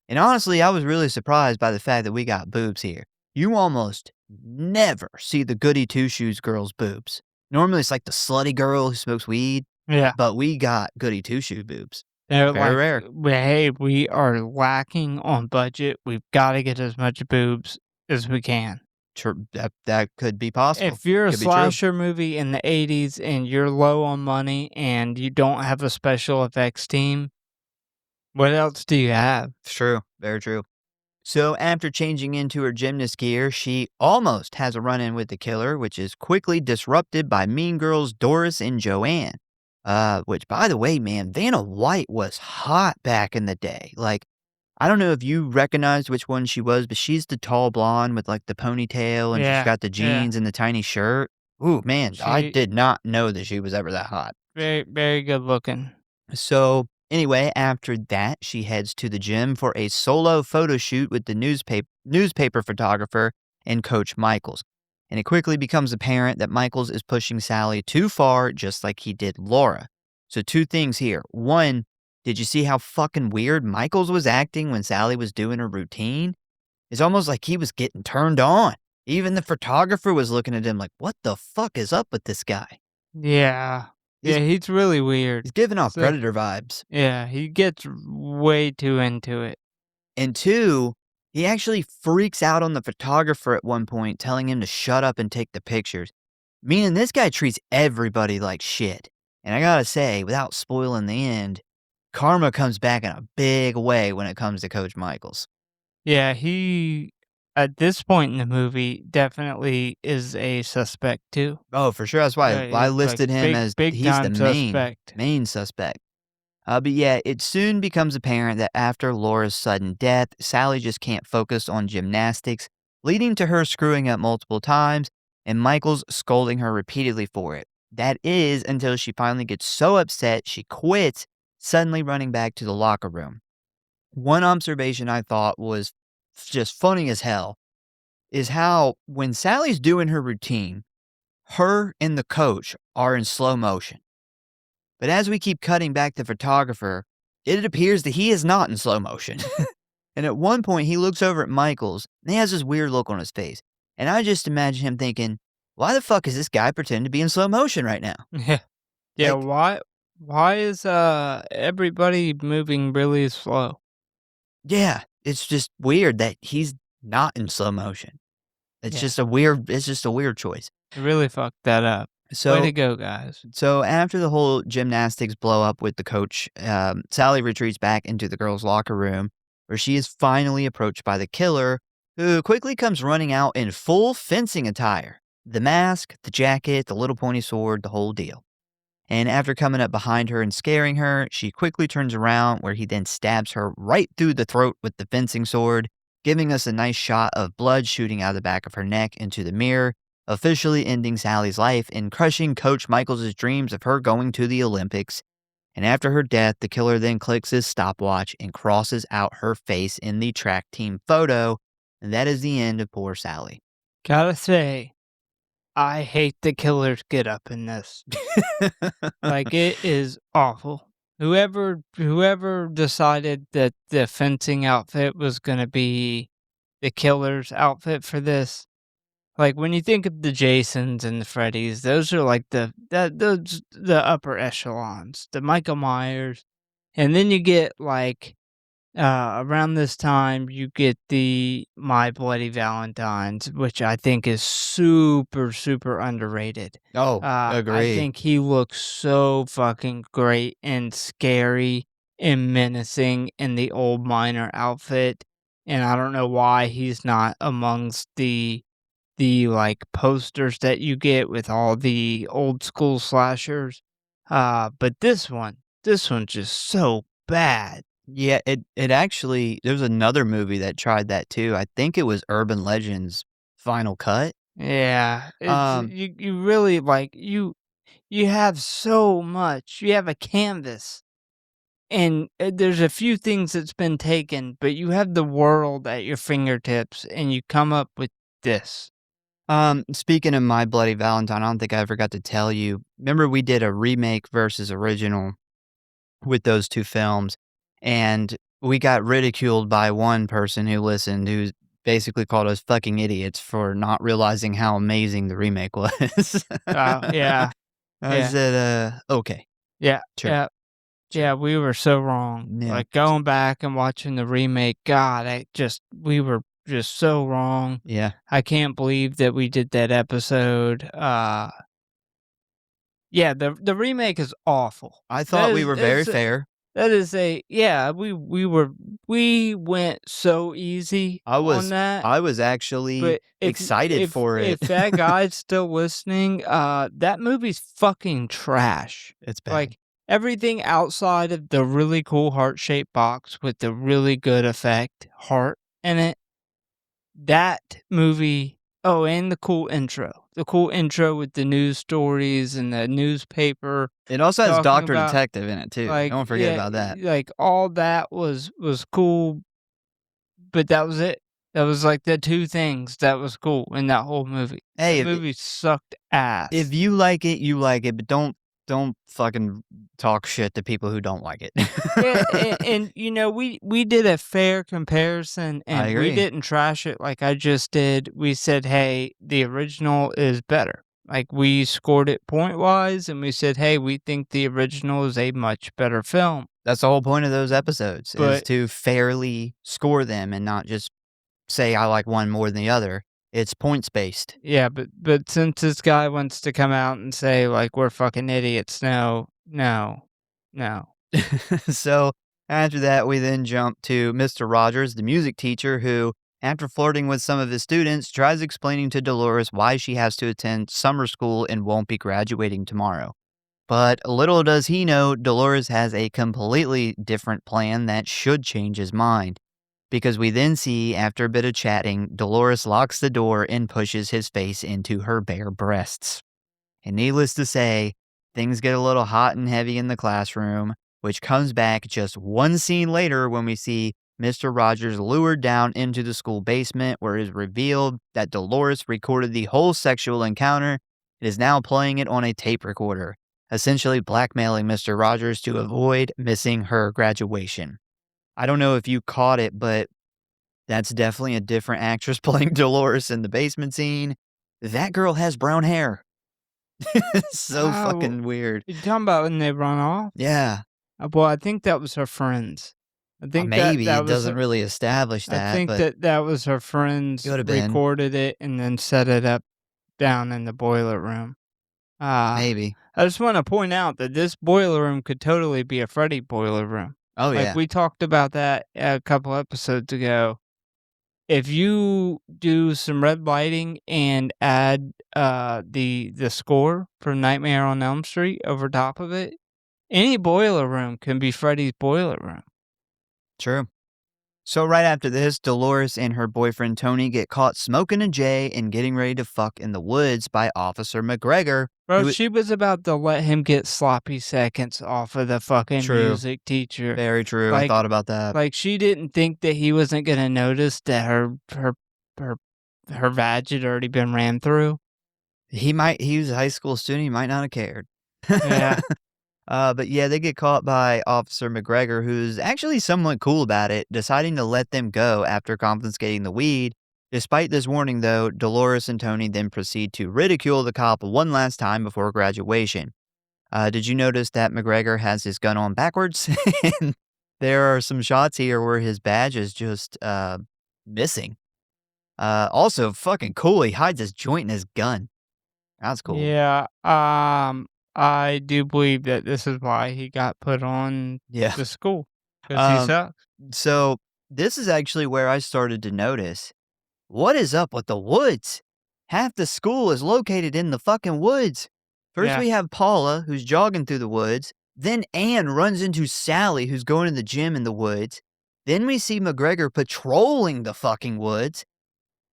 And honestly, I was really surprised by the fact that we got boobs here. You almost never see the goody two shoes girl's boobs. Normally it's like the slutty girl who smokes weed, Yeah. but we got goody two shoe boobs. They're Very like, rare. Hey, we are lacking on budget. We've got to get as much boobs as we can." That could be possible. If you're a Could be true. slasher movie in the 80s and you're low on money and you don't have a special effects team, what else do you have? It's true. Very true. So after changing into her gymnast gear, she almost has a run-in with the killer, which is quickly disrupted by mean girls Doris and Joanne. Which, by the way, man, Vanna White was hot back in the day. Like, I don't know if you recognized which one she was, but she's the tall blonde with, like, the ponytail, and she's Yeah, got the yeah. jeans and the tiny shirt. Ooh, man, I She did not know that she was ever that hot. very, very good looking. So, anyway, after that, she heads to the gym for a solo photo shoot with the newspaper photographer and Coach Michaels. And it quickly becomes apparent that Michaels is pushing Sally too far, just like he did Laura. So, two things here. One, did you see how fucking weird Michaels was acting when Sally was doing her routine? It's almost like he was getting turned on. Even the photographer was looking at him like, what the fuck is up with this guy? Yeah. He's- Yeah, he's really weird. He's giving off So- Predator vibes. Yeah, he gets way too into it. And two, he actually freaks out on the photographer at one point, telling him to shut up and take the pictures. Meaning this guy treats everybody like shit. And I gotta say, without spoiling the end, karma comes back in a big way when it comes to Coach Michaels. Yeah, he, at this point in the movie, definitely is a suspect too. Oh, for sure. That's why Yeah, I he's like listed him as big he's the time suspect. main suspect. But yeah, it soon becomes apparent that after Laura's sudden death, Sally just can't focus on gymnastics, leading to her screwing up multiple times and Michaels scolding her repeatedly for it. That is until she finally gets so upset she quits, suddenly running back to the locker room. One observation I thought was just funny as hell is how when Sally's doing her routine, her and the coach are in slow motion. But as we keep cutting back the photographer, it appears that he is not in slow motion. And at one point, he looks over at Michaels, and he has this weird look on his face. And I just imagine him thinking, why the fuck is this guy pretending to be in slow motion right now? Yeah. Yeah, Like- why is everybody moving really slow? Yeah, it's just weird that he's not in slow motion. It's Yeah. just a weird choice. You really fucked that up. So Way to go, guys. So after the whole gymnastics blow up with the coach, Sally retreats back into the girls' locker room, where she is finally approached by the killer, who quickly comes running out in full fencing attire. The mask, the jacket, the little pointy sword, the whole deal. And after coming up behind her and scaring her, she quickly turns around, where he then stabs her right through the throat with the fencing sword, giving us a nice shot of blood shooting out of the back of her neck into the mirror, officially ending Sally's life and crushing Coach Michaels' dreams of her going to the Olympics. And after her death, the killer then clicks his stopwatch and crosses out her face in the track team photo. And that is the end of poor Sally. Gotta say, I hate the killer's get up in this. Like, it is awful. Whoever decided that the fencing outfit was gonna be the killer's outfit for this, like, when you think of the Jasons and the Freddys, those are like the upper echelons, the Michael Myers, and then you get, like, around this time, you get the My Bloody Valentines, which I think is super, super underrated. Oh, I agree. think he looks so fucking great and scary and menacing in the old miner outfit, and I don't know why he's not amongst like, posters that you get with all the old school slashers. But this one's just so bad. Yeah, it actually there's another movie that tried that too. I think it was Urban Legends Final Cut. Yeah, it's Um, you really, like, you have so much. You have a canvas, and, there's a few things that's been taken, but you have the world at your fingertips, and you come up with this. Speaking of My Bloody Valentine, I don't think I ever got to tell you. Remember we did a remake versus original with those two films, and we got ridiculed by one person who listened who basically called us fucking idiots for not realizing how amazing the remake was. Yeah, I yeah, said, okay, yeah, sure, yeah. sure. Yeah, we were so wrong. Yeah, Like, going back and watching the remake, God, we were just so wrong. yeah. I can't believe that we did that episode. Yeah, the remake is awful. I thought we were very fair. That is a yeah, we went so easy I on was that. I was actually But excited for it. if that guy's still listening, that movie's fucking trash. It's bad. Like, everything outside of the really cool heart-shaped box with the really good effect heart in it, that movie oh, and the cool intro. The cool intro with the news stories and the newspaper It also has talking Doctor about, Detective in it too. like, Don't forget yeah, about that. like, all that was cool, but that was it. That was, like, the 2 things that was cool in that whole movie. Hey, That movie sucked ass. if you like it, but don't fucking talk shit to people who don't like it. Yeah, and, you know, we did a fair comparison, I and we agree. didn't trash it like I just did. We said, "Hey, the original is better." Like, we scored it point-wise, and we said, "Hey, we think the original is a much better film." That's the whole point of those episodes is But to fairly score them and not just say I like one more than the other. It's points based. yeah, but since this guy wants to come out and say, like, "We're fucking idiots," no, no, no. So after that, we then jump to Mr. Rogers, the music teacher, who, after flirting with some of his students, tries explaining to Dolores why she has to attend summer school and won't be graduating tomorrow. But little does he know, Dolores has a completely different plan that should change his mind. Because we then see, after a bit of chatting, Dolores locks the door and pushes his face into her bare breasts. And needless to say, things get a little hot and heavy in the classroom, which comes back just one scene later when we see Mr. Rogers lured down into the school basement, where it is revealed that Dolores recorded the whole sexual encounter and is now playing it on a tape recorder, essentially blackmailing Mr. Rogers to avoid missing her graduation. I don't know if you caught it, but that's definitely a different actress playing Dolores in the basement scene. That girl has brown hair. It's so Oh, fucking weird. you talking about when they run off? Yeah. Well, I think that was her friends. I think Maybe that it was doesn't really establish I that, think but that was her friends could have been. recorded it and then set it up down in the boiler room. Maybe. I just wanna point out that this boiler room could totally be a Freddy boiler room. Oh, Like, yeah. we talked about that a couple episodes ago. If you do some red lighting and add, the score from Nightmare on Elm Street over top of it, any boiler room can be Freddy's boiler room. True. So right after this, Dolores and her boyfriend Tony get caught smoking a J and getting ready to fuck in the woods by Officer McGregor. Bro, Who, she was about to let him get sloppy seconds off of the fucking true, music teacher. very true. I Like thought about that. like she didn't think that he wasn't gonna notice that her vag had already been ran through. He was a high school student. He might not have cared. Yeah. But yeah, they get caught by Officer McGregor, who's actually somewhat cool about it, deciding to let them go after confiscating the weed. Despite this warning, though, Dolores and Tony then proceed to ridicule the cop one last time before graduation. Did you notice that McGregor has his gun on backwards? And there are some shots here where his badge is just missing. Also, fucking cool. He hides his joint in his gun. That's cool. Yeah, I do believe that this is why he got put on Yeah. the school, because he Um, sucks. so this is actually where I started to notice what is up with the woods. Half the school is located in the fucking woods. First, Yeah. we have Paula, who's jogging through the woods. Then Anne runs into Sally, who's going to the gym in the woods. Then we see McGregor patrolling the fucking woods.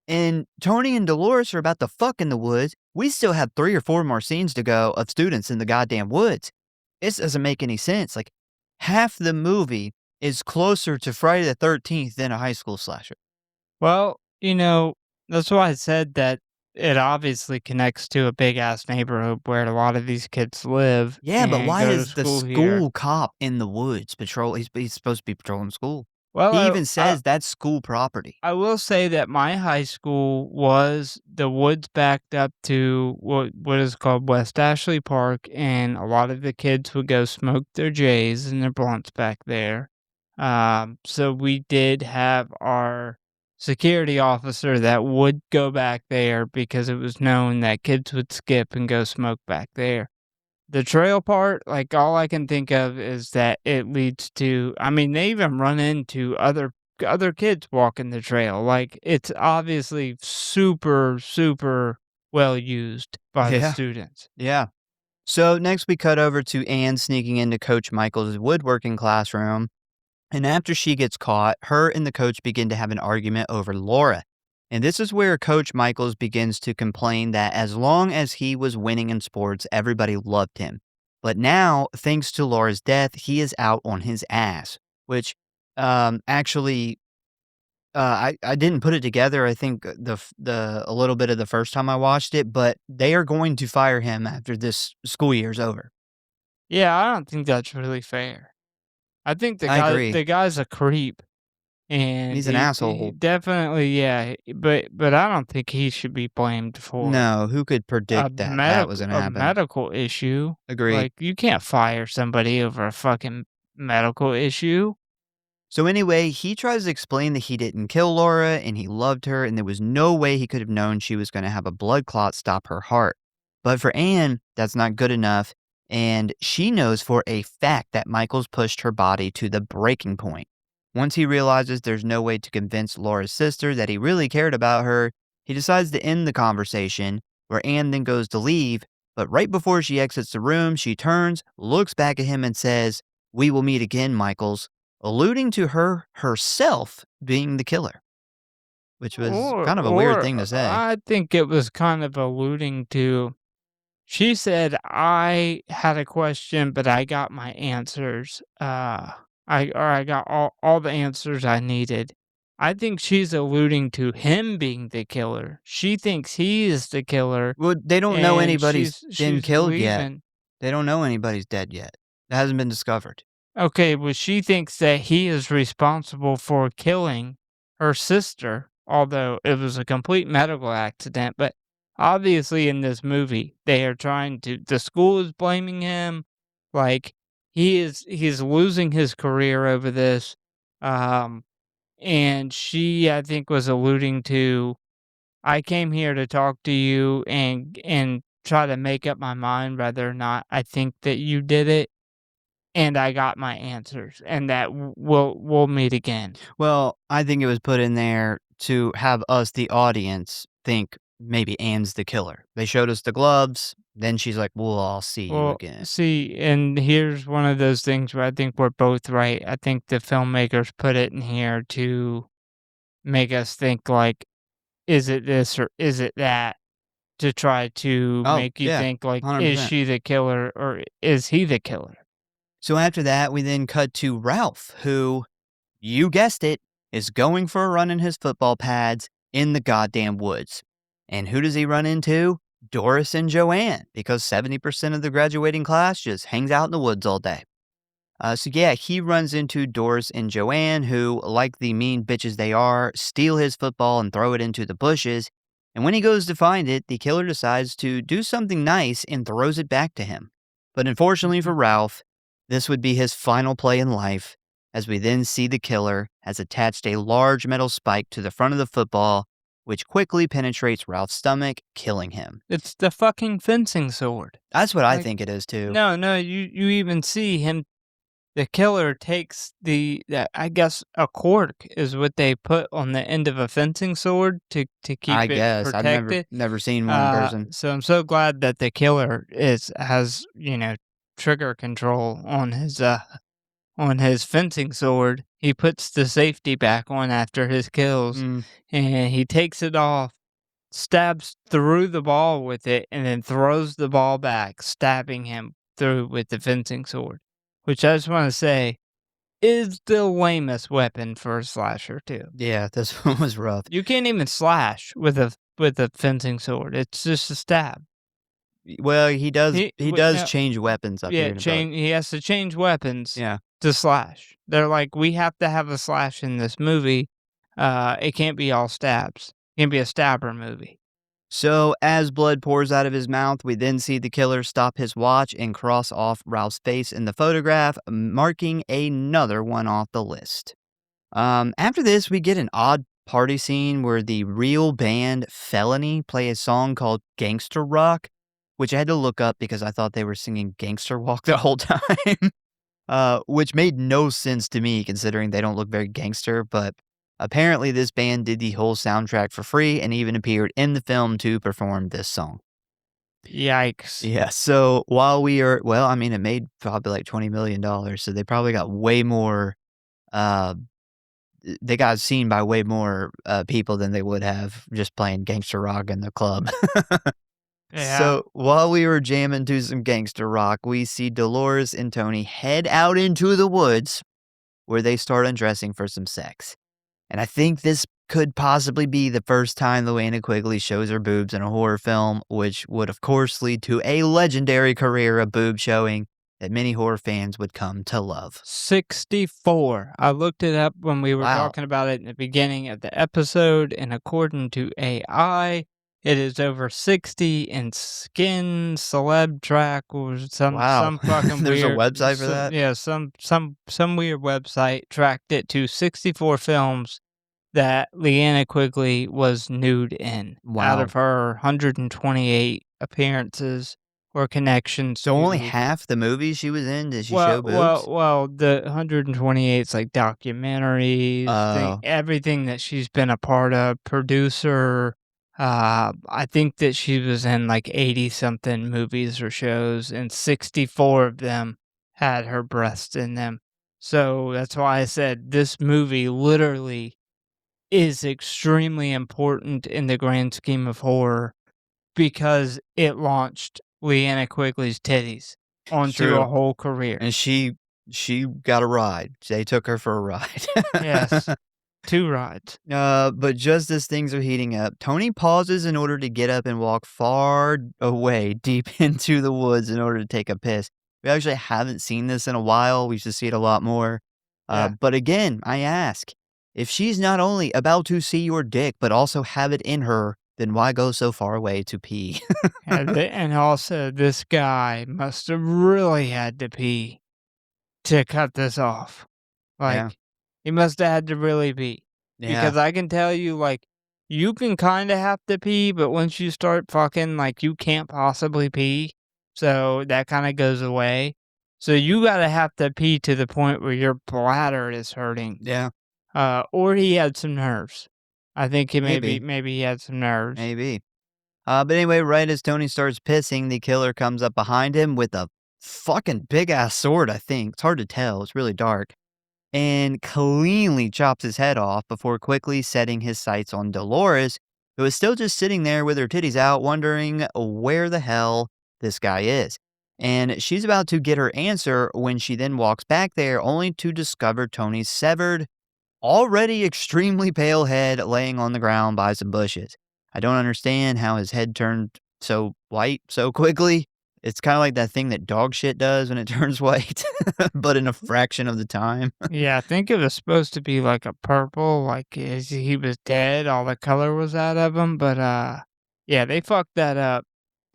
And Tony and Dolores are about to fuck in the woods. We still have 3 or 4 more scenes to go of students in the goddamn woods. This doesn't make any sense. Like, half the movie is closer to Friday the 13th than a high school slasher. Well, that's why I said that it obviously connects to a big ass neighborhood where a lot of these kids live Yeah, but and why go to is the school here. school cop in the woods patrol? He's supposed to be patrolling school. Well, He even I says that's school property. I will say that my high school was the woods backed up to what is called West Ashley Park, and a lot of the kids would go smoke their J's and their blunts back there. So we did have our security officer that would go back there because it was known that kids would skip and go smoke back there. The trail part, like, all I can think of is that it leads to I mean, they even run into other kids walking the trail, like, it's obviously super, super well used by the Yeah, students. yeah. So next we cut over to Anne sneaking into Coach Michael's woodworking classroom. And after she gets caught, her and the coach begin to have an argument over Laura. And this is where Coach Michaels begins to complain that as long as he was winning in sports, everybody loved him. But now, thanks to Laura's death, he is out on his ass, which actually I didn't put it together. I think the a little bit of the first time I watched it, but they are going to fire him after this school year's over. Yeah, I don't think that's really fair. I think I agree. the guy's a creep, and He's an he asshole. definitely but I don't think he should be blamed for No, who could predict that that was going to a happen? medical issue. Agreed. Like, you can't fire somebody over a fucking medical issue. So anyway, he tries to explain that he didn't kill Laura and he loved her and there was no way he could have known she was going to have a blood clot stop her heart. But for Anne, that's not good enough. And she knows for a fact that Michael's pushed her body to the breaking point. Once he realizes there's no way to convince Laura's sister that he really cared about her, he decides to end the conversation, where Anne then goes to leave. But right before she exits the room, she turns, looks back at him, and says, "We will meet again, Michaels," alluding to her herself being the killer, which was kind of a weird thing to say. I think it was kind of alluding to she said, "I had a question, but I got my answers. I got all the answers I needed." I think she's alluding to him being the killer. She thinks he is the killer, Well, they don't know and anybody's been she's killed yet. leaving. They don't know anybody's dead yet. It hasn't been discovered. Okay, well, she thinks that he is responsible for killing her sister, although it was a complete medical accident. But obviously, in this movie, they are trying to, the school is blaming him. Like, he's losing his career over this. Um, and she, I think, was alluding to, I came here to talk to you and try to make up my mind whether or not I think that you did it, and I got my answers, and that we'll meet again. Well, I think it was put in there to have us, the audience, think maybe Anne's the killer. They showed us the gloves. Then she's like, well, I'll see you Well, again. see, and here's one of those things where I think we're both right. I think the filmmakers put it in here to make us think like, is it this or is it that? To try to Oh, make you yeah, think like, is 100%. she the killer or is he the killer? So after that, we then cut to Ralph, who, you guessed it, is going for a run in his football pads in the goddamn woods. And who does he run into? Doris and Joanne, because 70% of the graduating class just hangs out in the woods all day. So yeah, he runs into Doris and Joanne, who, like the mean bitches they are, steal his football and throw it into the bushes. And when he goes to find it, the killer decides to do something nice and throws it back to him. But unfortunately for Mhm. Ralph, this would be his final play in life, as we then see the killer has attached a large metal spike to the front of the football, which quickly penetrates Ralph's stomach, killing him. It's the fucking fencing sword. That's what I Like, think it is too. no, you even see him. The killer takes I guess a cork is what they put on the end of a fencing sword to I keep it guess I've never protected. never seen one in person. So I'm so glad that the killer has trigger control on his fencing sword. He puts the safety back on after his kills, Mm. and he takes it off, stabs through the ball with it, and then throws the ball back, stabbing him through with the fencing sword. Which I just want to say is the lamest weapon for a slasher too. Yeah, this one was rough. You can't even slash with a fencing sword. It's just a stab. Well, he does he does No, change weapons up here yeah, in the book. he has to change weapons Yeah. to slash. They're like, we have to have a slash in this movie. It can't be all stabs. It can't be a stabber movie. So, as blood pours out of his mouth, we then see the killer stop his watch and cross off Ralph's face in the photograph, marking another one off the list. After this, we get an odd party scene where the real band Felony play a song called Gangster Rock, which I had to look up because I thought they were singing Gangster Walk the whole time. Which made no sense to me considering they don't look very gangster, but apparently this band did the whole soundtrack for free and even appeared in the film to perform this song. Yikes. Yeah, so while we are, well, I mean, it made probably like $20 million, so they probably got way more, uh, they got seen by way more people than they would have just playing gangster rock in the club. Yeah. So while we were jamming to some gangster rock, we see Dolores and Tony head out into the woods where they start undressing for some sex. And I think this could possibly be the first time Luana Quigley shows her boobs in a horror film, which would, of course, lead to a legendary career of boob showing that many horror fans would come to love. 64. I looked it up when we were Wow. talking about it in the beginning of the episode, and according to AI, it is over 60 in Skin Celeb Track or Wow. some fucking There's a weird website for that? yeah, some weird website tracked it to 64 films that Leanna Quigley was nude in out Wow. of her 128 appearances or connections So only to half the movies she was in did she show boobs? the 128's like documentaries, Oh. everything that she's been a part of, producer. I think that she was in like 80 something movies or shows, and 64 of them had her breasts in them. So that's why I said this movie literally is extremely important in the grand scheme of horror because it launched Leanna Quigley's titties It's onto a true. whole career. And she got a ride. They took her for a ride. Yes, 2 rides. But just as things are heating up, Tony pauses in order to get up and walk far away, deep into the woods in order to take a piss. We actually haven't seen this in a while. We should see it a lot more. Yeah. But again, I ask, if she's not only about to see your dick, but also have it in her, then why go so far away to pee? And also, this guy must have really had to pee to cut this off. Yeah. Like, he must have had to really pee. Yeah. Because I can tell you, like, you can kinda have to pee, but once you start fucking, like, you can't possibly pee, so that kinda goes away. So you gotta have to pee to the point where your bladder is hurting. Yeah. Or he had some nerves. I think he Maybe. maybe he had some nerves. Maybe. But anyway, right as Tony starts pissing, the killer comes up behind him with a fucking big ass sword, I think. It's hard to tell. It's really dark. And cleanly chops his head off before quickly setting his sights on Dolores, who is still just sitting there with her titties out, wondering where the hell this guy is. And she's about to get her answer when she then walks back there, only to discover Tony's severed, already extremely pale head laying on the ground by some bushes. I don't understand how his head turned so white so quickly. It's kind of like that thing that dog shit does when it turns white, but in a fraction of the time. Yeah, I think it was supposed to be like a purple, like as he was dead, all the color was out of him. But yeah, they fucked that up.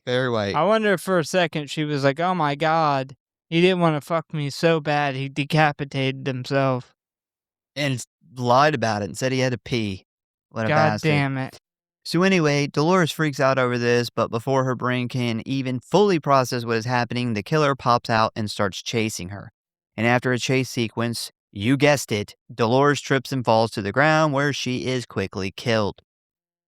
Very white. I wonder if for a second she was like, "Oh my god, he didn't want to fuck me so bad, he decapitated himself." And lied about it and said he had to pee. What a God bastard. damn it. So anyway, Dolores freaks out over this, but before her brain can even fully process what is happening, the killer pops out and starts chasing her. And after a chase sequence, you guessed it, Dolores trips and falls to the ground where she is quickly killed.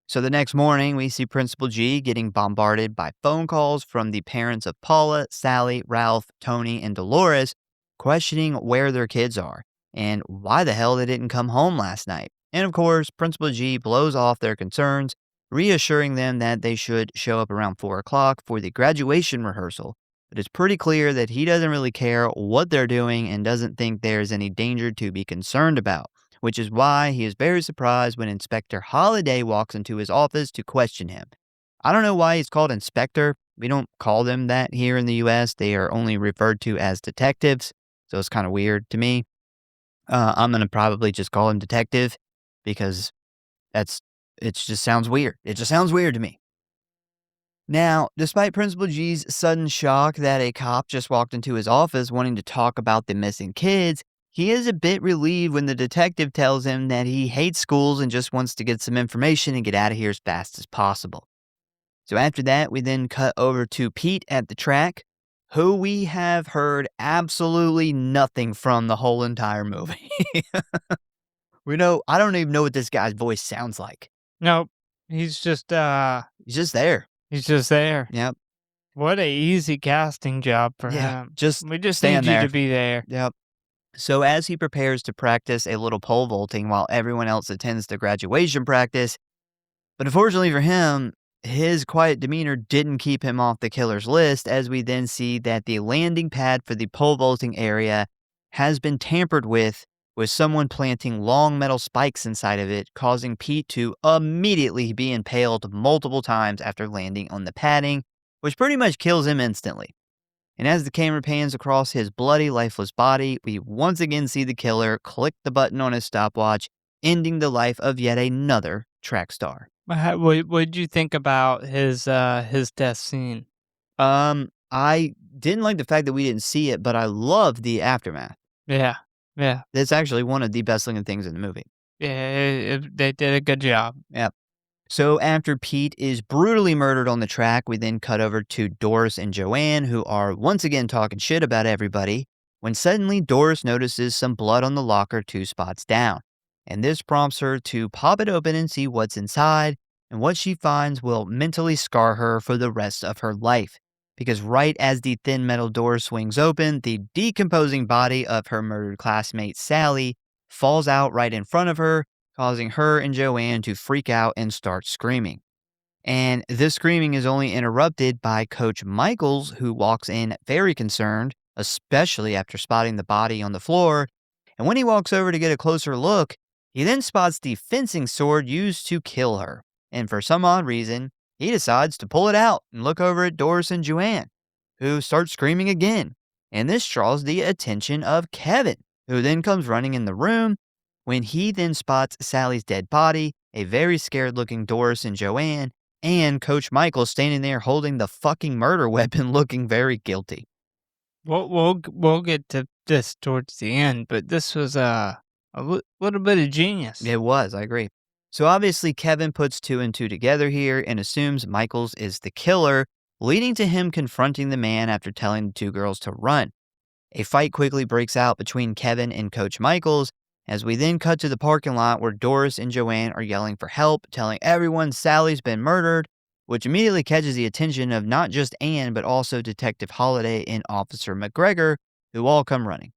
So the next morning, we see Principal G getting bombarded by phone calls from the parents of Paula, Sally, Ralph, Tony, and Dolores, questioning where their kids are and why the hell they didn't come home last night. And of course, Principal G blows off their concerns, reassuring them that they should show up around 4 o'clock for the graduation rehearsal. But it's pretty clear that he doesn't really care what they're doing and doesn't think there's any danger to be concerned about, which is why he is very surprised when Inspector Holliday walks into his office to question him. I don't know why he's called Inspector. We don't call them that here in the US. They are only referred to as detectives, so it's kind of weird to me. I'm going to probably just call him Detective because it just sounds weird. It just sounds weird to me. Now, despite Principal G's sudden shock that a cop just walked into his office wanting to talk about the missing kids, he is a bit relieved when the detective tells him that he hates schools and just wants to get some information and get out of here as fast as possible. So after that, we then cut over to Pete at the track, who we have heard absolutely nothing from the whole entire movie. I don't even know what this guy's voice sounds like. Nope. He's just there. he's just there. Yep. What a easy casting job for Yeah, him. just We just stand need you there. to be there. Yep. So as he prepares to practice a little pole vaulting while everyone else attends the graduation practice, but unfortunately for him, his quiet demeanor didn't keep him off the killer's list, as we then see that the landing pad for the pole vaulting area has been tampered with someone planting long metal spikes inside of it, causing Pete to immediately be impaled multiple times after landing on the padding, which pretty much kills him instantly. And as the camera pans across his bloody, lifeless body, we once again see the killer click the button on his stopwatch, ending the life of yet another track star. What'd you think about his death scene? I didn't like the fact that we didn't see it, but I love the aftermath. Yeah. Yeah. That's actually one of the best looking things in the movie. Yeah, they did a good job. Yep. So after Pete is brutally murdered on the track, we then cut over to Doris and Joanne, who are once again talking shit about everybody, when suddenly Doris notices some blood on the locker 2 spots down. And this prompts her to pop it open and see what's inside, and what she finds will mentally scar her for the rest of her life. Because right as the thin metal door swings open, the decomposing body of her murdered classmate Sally falls out right in front of her, causing her and Joanne to freak out and start screaming. And this screaming is only interrupted by Coach Michaels, who walks in very concerned, especially after spotting the body on the floor. And when he walks over to get a closer look, he then spots the fencing sword used to kill her. And for some odd reason, he decides to pull it out and look over at Doris and Joanne, who start screaming again. And this draws the attention of Kevin, who then comes running in the room when he then spots Sally's dead body, a very scared looking Doris and Joanne, and Coach Michael standing there holding the fucking murder weapon looking very guilty. We'll get to this towards the end, but this was a little bit of genius. It was, I agree. So obviously Kevin puts 2 and 2 together here and assumes Michaels is the killer, leading to him confronting the man after telling the 2 girls to run. A fight quickly breaks out between Kevin and Coach Michaels, as we then cut to the parking lot where Doris and Joanne are yelling for help, telling everyone Sally's been murdered, which immediately catches the attention of not just Anne, but also Detective Holliday and Officer McGregor, who all come running.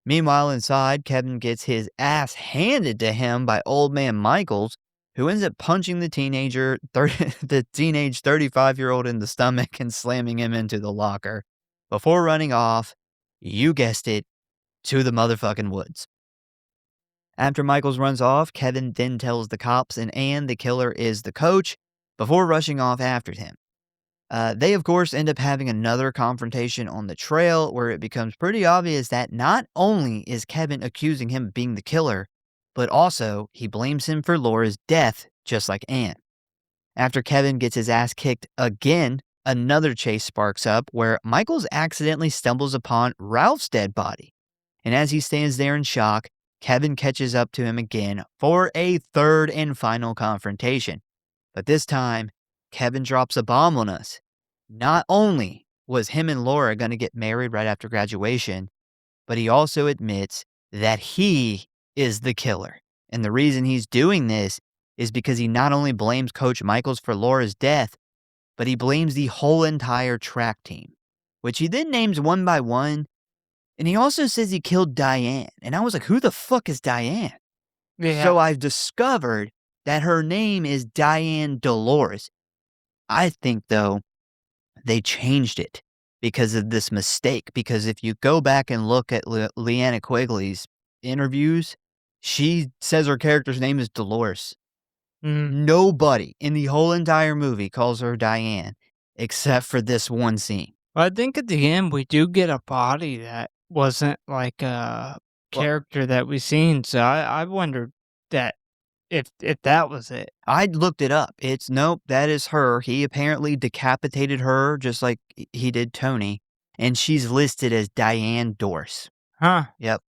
Meanwhile, inside, Kevin gets his ass handed to him by old man Michaels, who ends up punching the teenage 35-year-old in the stomach and slamming him into the locker before running off, you guessed it, to the motherfucking woods. After Michaels runs off, Kevin then tells the cops and Anne the killer is the coach before rushing off after him. They, of course, end up having another confrontation on the trail where it becomes pretty obvious that not only is Kevin accusing him of being the killer, but also he blames him for Laura's death, just like Anne. After Kevin gets his ass kicked again, another chase sparks up where Michaels accidentally stumbles upon Ralph's dead body. And as he stands there in shock, Kevin catches up to him again for a third and final confrontation. But this time, Kevin drops a bomb on us. Not only was him and Laura going to get married right after graduation, but he also admits that he is the killer. And the reason he's doing this is because he not only blames Coach Michaels for Laura's death, but he blames the whole entire track team, which he then names one by one. And he also says he killed Diane. And I was like, who the fuck is Diane? Yeah. So I've discovered that her name is Diane Dolores. I think, though, they changed it because of this mistake. Because if you go back and look at Leanna Quigley's interviews, she says her character's name is Dolores. Nobody in the whole entire movie calls her Diane except for this one scene. Well, I think at the end we do get a body that wasn't like a character that we've seen. So I wondered that if that was it. I looked it up. It's nope, that is her. He apparently decapitated her just like he did Tony, and she's listed as Diane Dorse. Huh. Yep.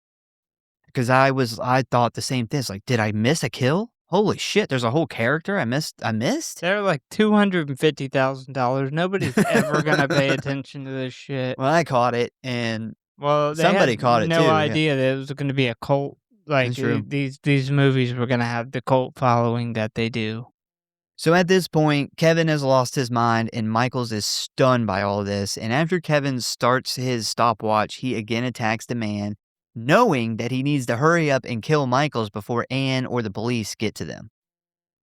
Because I thought the same thing. It's like, did I miss a kill? Holy shit, there's a whole character I missed? They're like $250,000. Nobody's ever gonna pay attention to this shit. Well, I caught it, and Well, they somebody had caught it no too. idea that it was gonna be a cult. Like That's true. these movies were gonna have the cult following that they do. So at this point, Kevin has lost his mind, and Michaels is stunned by all this. And after Kevin starts his stopwatch, he again attacks the man, knowing that he needs to hurry up and kill Michaels before Anne or the police get to them.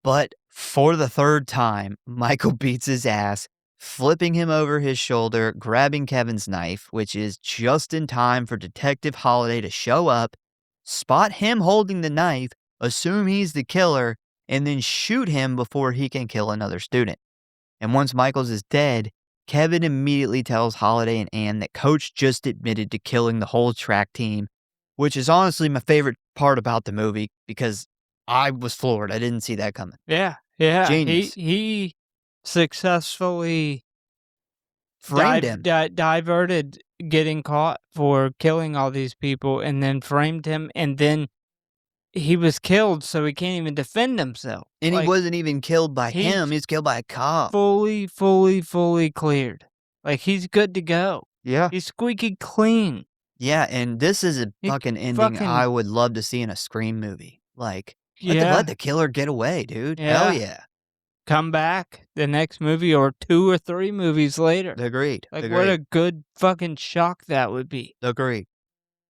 But for the third time, Michael beats his ass, flipping him over his shoulder, grabbing Kevin's knife, which is just in time for Detective Holliday to show up, spot him holding the knife, assume he's the killer, and then shoot him before he can kill another student. And once Michaels is dead, Kevin immediately tells Holliday and Anne that Coach just admitted to killing the whole track team, which is honestly my favorite part about the movie because I was floored. I didn't see that coming. Yeah. Genius. He successfully Framed him. diverted getting caught for killing all these people, and then framed him, and then he was killed, so he can't even defend himself. And Like, he wasn't even killed by he's him. He was killed by a cop. fully cleared. Like, he's good to go. Yeah. He's squeaky clean. Yeah, and this is a He fucking ending fucking- I would love to see in a Scream movie. Like, let the killer get away, dude. Hell yeah. Come back the next movie or 2 or 3 movies later. Agreed. Like, Agreed. what a good fucking shock that would be. Agreed.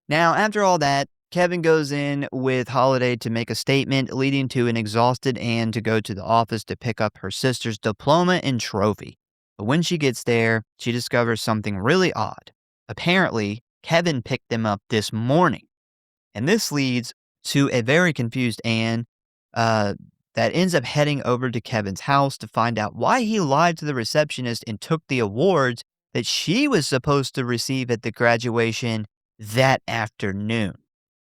Now, after all that, Kevin goes in with Holliday to make a statement, leading to an exhausted Anne to go to the office to pick up her sister's diploma and trophy. But when she gets there, she discovers something really odd. Apparently, Kevin picked them up this morning. And this leads to a very confused Anne that ends up heading over to Kevin's house to find out why he lied to the receptionist and took the awards that she was supposed to receive at the graduation that afternoon.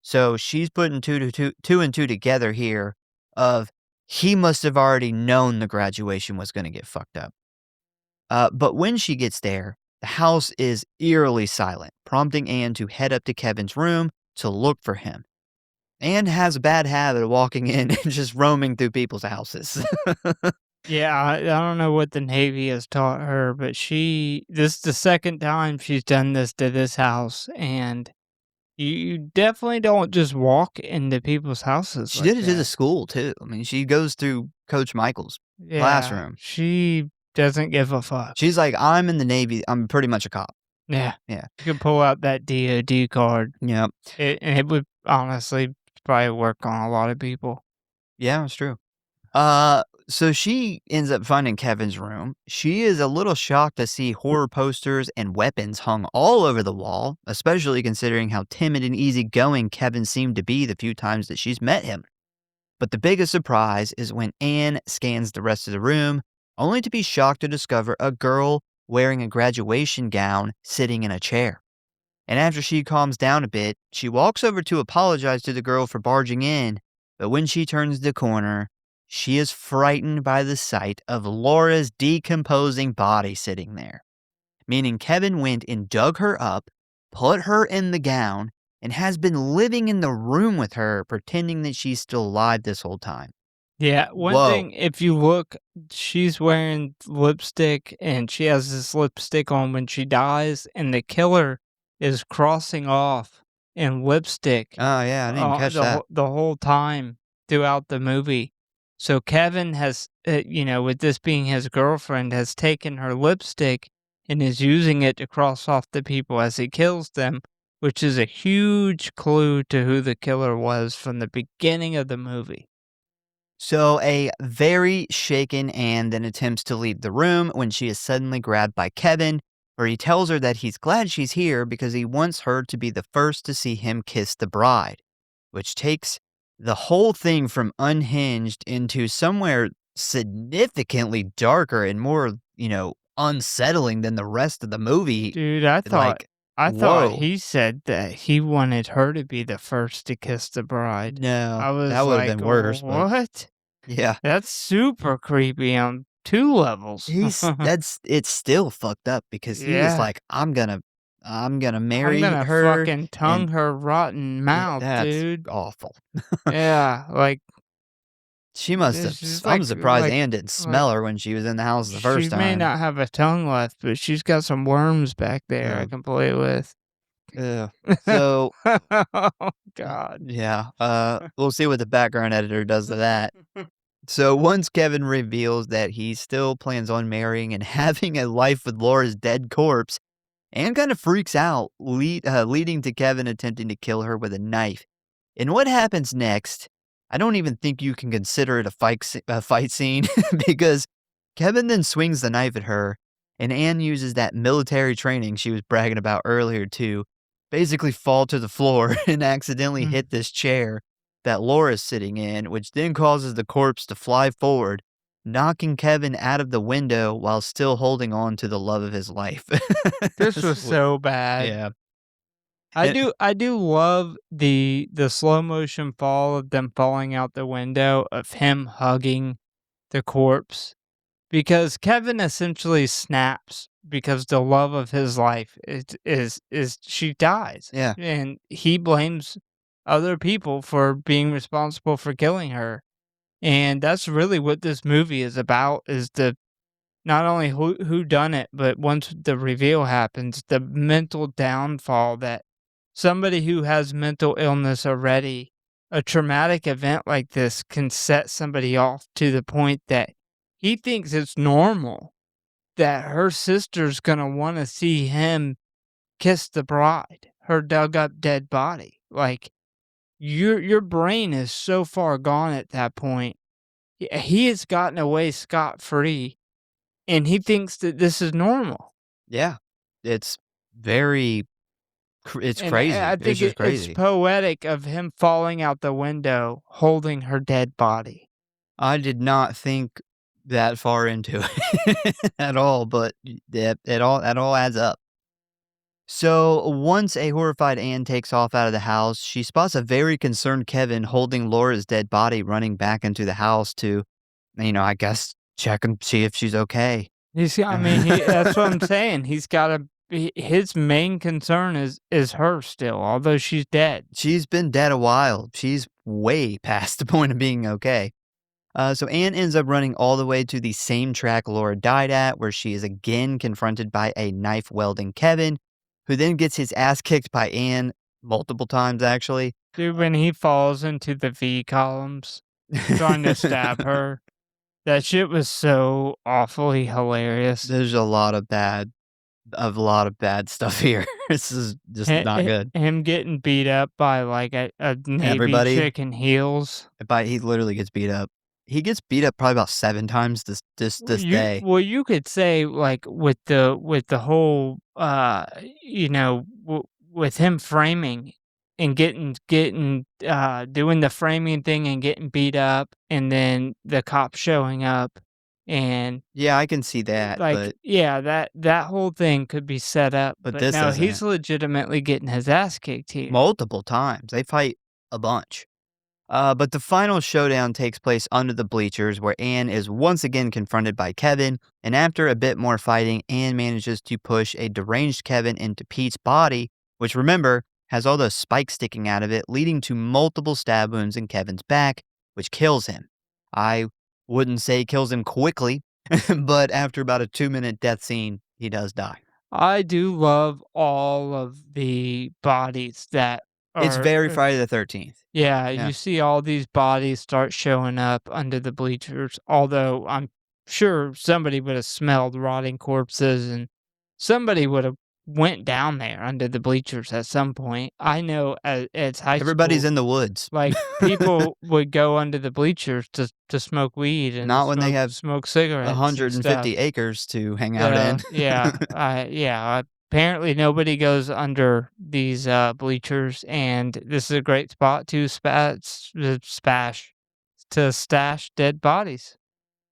So she's putting two and two together here of he must have already known the graduation was going to get fucked up. But when she gets there, the house is eerily silent, prompting Anne to head up to Kevin's room to look for him. Anne has a bad habit of walking in and just roaming through people's houses. Yeah, I don't know what the Navy has taught her, but this is the second time she's done this to this house, and you definitely don't just walk into people's houses. She like did it to that. the school, too. I mean, she goes through Coach Michaels' Yeah, classroom. she doesn't give a fuck. She's like, "I'm in the Navy. I'm pretty much a cop." Yeah. Yeah. You could pull out that DOD card. Yep. And it would honestly probably work on a lot of people. Yeah, it's true. So she ends up finding Kevin's room. She is a little shocked to see horror posters and weapons hung all over the wall, especially considering how timid and easygoing Kevin seemed to be the few times that she's met him. But the biggest surprise is when Anne scans the rest of the room, only to be shocked to discover a girl wearing a graduation gown sitting in a chair. And after she calms down a bit, she walks over to apologize to the girl for barging in, but when she turns the corner, she is frightened by the sight of Laura's decomposing body sitting there. Meaning Kevin went and dug her up, put her in the gown, and has been living in the room with her, pretending that she's still alive this whole time. Yeah, one Whoa. thing, if you look, she's wearing lipstick and she has this lipstick on when she dies, and the killer is crossing off in lipstick Oh, yeah, I didn't even catch that. the whole time throughout the movie. So Kevin has, with this being his girlfriend, has taken her lipstick and is using it to cross off the people as he kills them, which is a huge clue to who the killer was from the beginning of the movie. So, a very shaken Anne then attempts to leave the room when she is suddenly grabbed by Kevin, where he tells her that he's glad she's here because he wants her to be the first to see him kiss the bride, which takes the whole thing from unhinged into somewhere significantly darker and more, unsettling than the rest of the movie. Dude, Like, I thought whoa. he said that he wanted her to be the first to kiss the bride. No, I that was would have like, been worse, but "What? yeah. That's super creepy on 2 levels." It's still fucked up because he was Yeah. like, I'm gonna I'm marry gonna her, fucking and tongue her rotten mouth, that's dude. awful. Yeah, like, She must have it's just I'm surprised Ann didn't like, smell her when she was in the house the she first may time. not have a tongue left, but she's got some worms back there I Yeah. can play with. Yeah. So, Oh god. yeah, we'll see what the background editor does to that. So once Kevin reveals that he still plans on marrying and having a life with Laura's dead corpse, Anne kind of freaks out, leading to Kevin attempting to kill her with a knife. And what happens next, I don't even think you can consider it a fight scene because Kevin then swings the knife at her, and Anne uses that military training she was bragging about earlier to basically fall to the floor and accidentally Mm. hit this chair that Laura's sitting in, which then causes the corpse to fly forward, knocking Kevin out of the window while still holding on to the love of his life. This was so bad. Yeah. I do love the slow motion fall of them falling out the window, of him hugging the corpse, because Kevin essentially snaps because the love of his life is she dies, Yeah. and he blames other people for being responsible for killing her, and that's really what this movie is about, is the not only who done it, but once the reveal happens, the mental downfall that somebody who has mental illness already, a traumatic event like this can set somebody off to the point that he thinks it's normal that her sister's gonna wanna see him kiss the bride, her dug up dead body. Like, your brain is so far gone at that point. He has gotten away scot-free, and he thinks that this is normal. Yeah. It's very it's And I crazy. It's think just it's crazy. poetic of him falling out the window holding her dead body. I did not think that far into it at all, but it all adds up. So once a horrified Anne takes off out of the house, she spots a very concerned Kevin holding Laura's dead body running back into the house to, I guess check and see if she's okay. I mean, that's what I'm saying. He's got his main concern is her still, although she's dead. She's been dead a while. She's way past the point of being okay. So Anne ends up running all the way to the same track Laura died at, where she is again confronted by a knife wielding Kevin, who then gets his ass kicked by Anne multiple times, actually. Dude, when he falls into the V columns trying to stab her, That shit was so awfully hilarious. There's a lot of bad stuff here. This is just not good. Him getting beat up by, like, a Navy Everybody, chick in heels. but he literally gets beat up. He gets beat up probably about 7 times this day. You could say, like, with the whole, with him framing and doing the framing thing and getting beat up, and then the cops showing up, and, Yeah, I can see that, like, but yeah, that whole thing could be set up, but this no, he's isn't. legitimately getting his ass kicked here. Multiple times. They fight a bunch. But the final showdown takes place under the bleachers where Anne is once again confronted by Kevin, and after a bit more fighting, Anne manages to push a deranged Kevin into Pete's body, which remember has all those spikes sticking out of it, leading to multiple stab wounds in Kevin's back, which kills him. I wouldn't say kills him quickly, but after about a 2-minute death scene, he does die. I do love all of the bodies that It's are, very Friday the 13th. yeah, Yeah. you see all these bodies start showing up under the bleachers, although I'm sure somebody would have smelled rotting corpses and somebody would have went down there under the bleachers at some point. I know at high Everybody's school, in the woods. like, people would go under the bleachers to smoke weed and Not when they have smoke cigarettes and stuff. 150 acres to hang out in. So, yeah, apparently nobody goes under these, bleachers, and this is a great spot to stash dead bodies.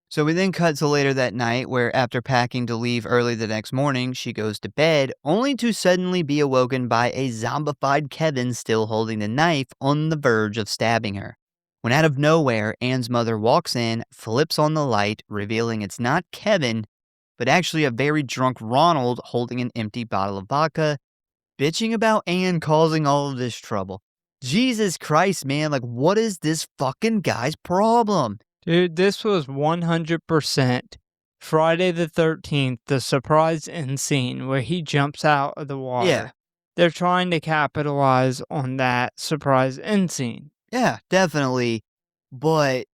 So we then cut to later that night where after packing to leave early the next morning, she goes to bed only to suddenly be awoken by a zombified Kevin still holding the knife on the verge of stabbing her. When out of nowhere, Anne's mother walks in, flips on the light, revealing it's not Kevin, but actually a very drunk Ronald holding an empty bottle of vodka, bitching about Anne causing all of this trouble. Jesus Christ, man, like what is this fucking guy's problem? Dude, this was 100% Friday the 13th, the surprise end scene where he jumps out of the water. Yeah. They're trying to capitalize on that surprise end scene. Yeah, definitely. But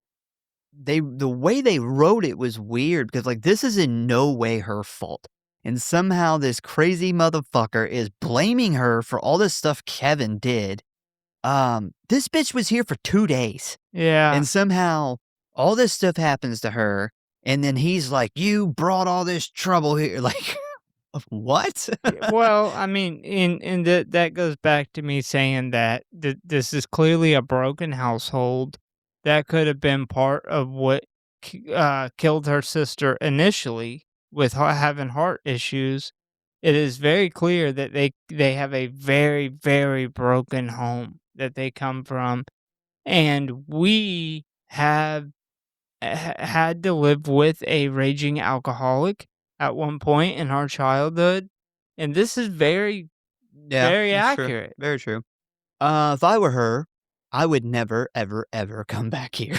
the way they wrote it was weird because like this is in no way her fault. And somehow this crazy motherfucker is blaming her for all this stuff Kevin did. This bitch was here for 2 days. Yeah. And somehow all this stuff happens to her. And then he's like, you brought all this trouble here. Like, what? Well, I mean, and that goes back to me saying that this is clearly a broken household. That could have been part of what killed her sister initially with having heart issues. It is very clear that they have a very, very broken home that they come from, and we have had to live with a raging alcoholic at one point in our childhood, and this is very, Yeah, very that's true. accurate. Very true. If I were her, I would never, ever, ever come back here.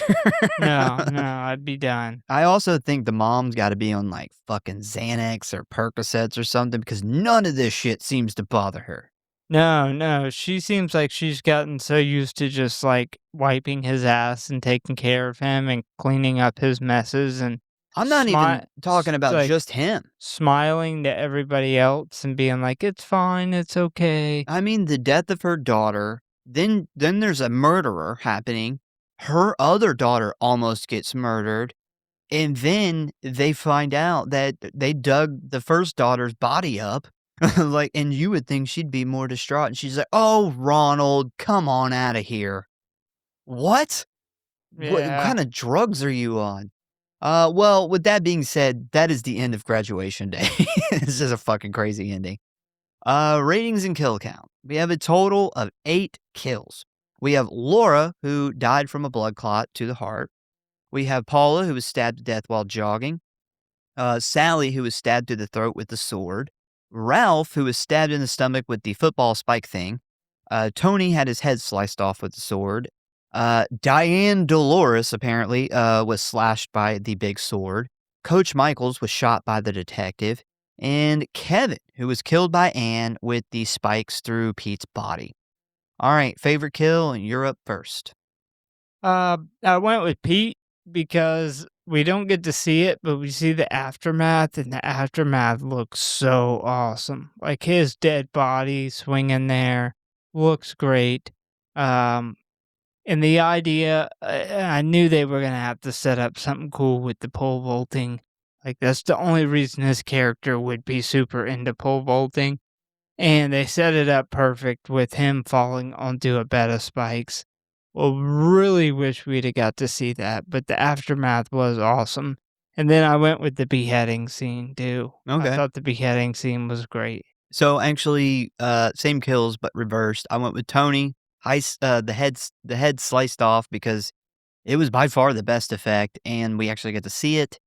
No, I'd be done. I also think the mom's got to be on like fucking Xanax or Percocets or something because none of this shit seems to bother her. No, she seems like she's gotten so used to just, like, wiping his ass and taking care of him and cleaning up his messes and I'm not even talking about like, just him. smiling to everybody else and being like, "It's fine, it's okay." I mean, the death of her daughter, then there's a murderer happening. Her other daughter almost gets murdered. And then they find out that they dug the first daughter's body up. Like, and you would think she'd be more distraught. And she's like, oh, Ronald, come on out of here. What? What Yeah. kind of drugs are you on? Well, with that being said, that is the end of graduation day. This is a fucking crazy ending. Ratings and kill count. We have a total of 8 kills. We have Laura, who died from a blood clot to the heart. We have Paula, who was stabbed to death while jogging. Sally, who was stabbed to the throat with the sword. Ralph, who was stabbed in the stomach with the football spike thing. Tony had his head sliced off with the sword. Diane Dolores, apparently, was slashed by the big sword. Coach Michaels was shot by the detective. And Kevin, who was killed by Anne with the spikes through Pete's body. All right, favorite kill, and you're up first. I went with Pete. because we don't get to see it, but we see the aftermath, and the aftermath looks so awesome. Like, his dead body swinging there looks great. Um, and the idea, I knew they were gonna have to set up something cool with the pole vaulting. Like, that's the only reason his character would be super into pole vaulting, and they set it up perfect with him falling onto a bed of spikes. Well, really wish we'd have got to see that, but the aftermath was awesome. And then I went with the beheading scene too. I Okay. thought the beheading scene was great. So actually, same kills but reversed. I went with Tony. The head sliced off because it was by far the best effect, and we actually get to see it.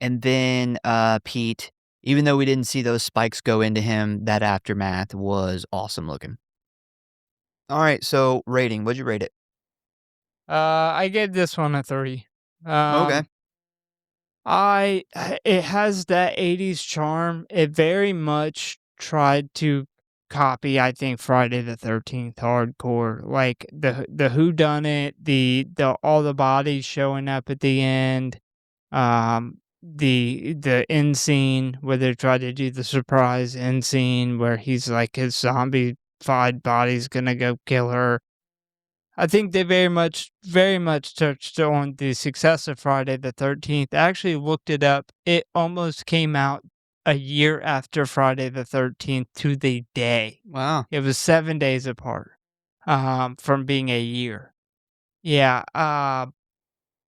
And then Pete, even though we didn't see those spikes go into him, that aftermath was awesome looking. All right, so rating. What'd you rate it? I gave this one a 3. Okay. Um, it has that 80s charm. It very much tried to copy, I think, Friday the 13th hardcore. Like the whodunit, the all the bodies showing up at the end, the end scene where they try to do the surprise end scene where he's like his zombified body's gonna go kill her. I think they very much touched on the success of Friday the 13th. I actually looked it up. It almost came out a year after Friday the 13th to the day. Wow. It was 7 days apart, from being a year. Yeah,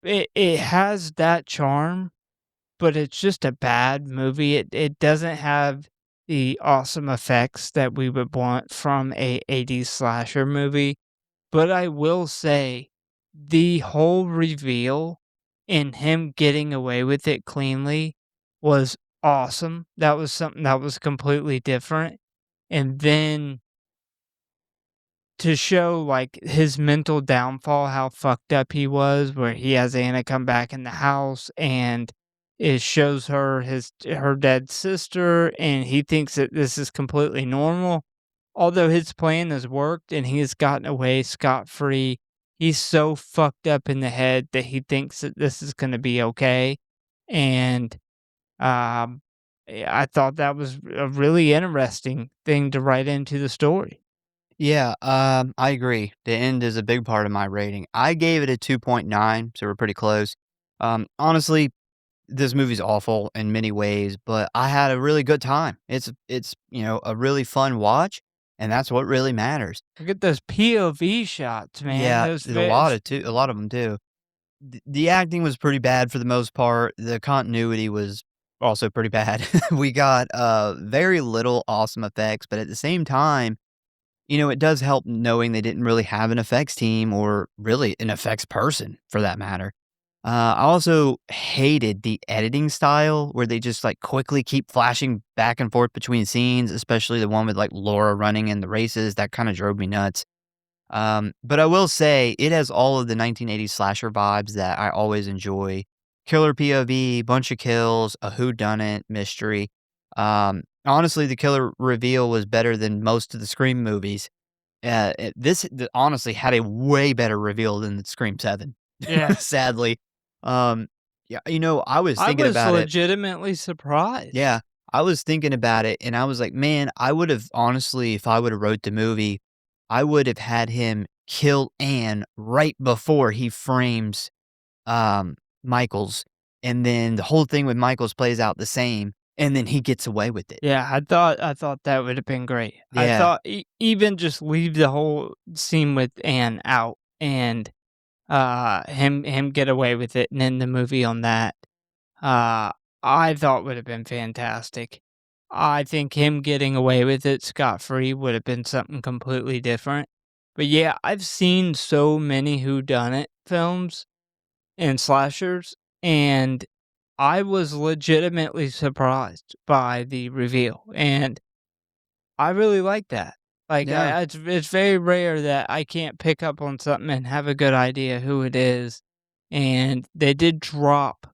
it has that charm, but it's just a bad movie. It doesn't have the awesome effects that we would want from a 80s slasher movie. But I will say, the whole reveal and him getting away with it cleanly was awesome. That was something that was completely different. And then to show, like, his mental downfall, how fucked up he was, where he has Anna come back in the house and it shows her her dead sister, and he thinks that this is completely normal. Although his plan has worked and he has gotten away scot-free, he's so fucked up in the head that he thinks that this is gonna be okay, and, um, I thought that was a really interesting thing to write into the story. Yeah, I agree. The end is a big part of my rating. I gave it a 2.9, so we're pretty close. Honestly, this movie's awful in many ways, but I had a really good time. It's a really fun watch, and that's what really matters. Look at those POV shots, man, Yeah, those there's a lot of them too. The acting was pretty bad for the most part. The continuity was also pretty bad. We got, very little awesome effects, but at the same time, it does help knowing they didn't really have an effects team or really an effects person for that matter. I also hated the editing style where they just like quickly keep flashing back and forth between scenes, especially the one with like Laura running in the races. That kind of drove me nuts. But I will say it has all of the 1980s slasher vibes that I always enjoy. Killer POV, bunch of kills, a whodunit mystery. Honestly, the killer reveal was better than most of the Scream movies. Honestly had a way better reveal than the Scream 7, Yeah. sadly. Yeah, I was I thinking was about it. legitimately surprised. Yeah, I was thinking about it, and I was like, "Man, I would have honestly, if I would have wrote the movie, I would have had him kill Anne right before he frames, Michaels, and then the whole thing with Michaels plays out the same, and then he gets away with it." Yeah, I thought that would have been great. I Yeah. thought even just leave the whole scene with Anne out and him get away with it and end the movie on that. Uh I thought would have been fantastic. I think him getting away with it scot free would have been something completely different. But yeah, I've seen so many whodunit films and slashers, and I was legitimately surprised by the reveal, and I really like that. Like, Yeah. it's very rare that I can't pick up on something and have a good idea who it is, and they did drop,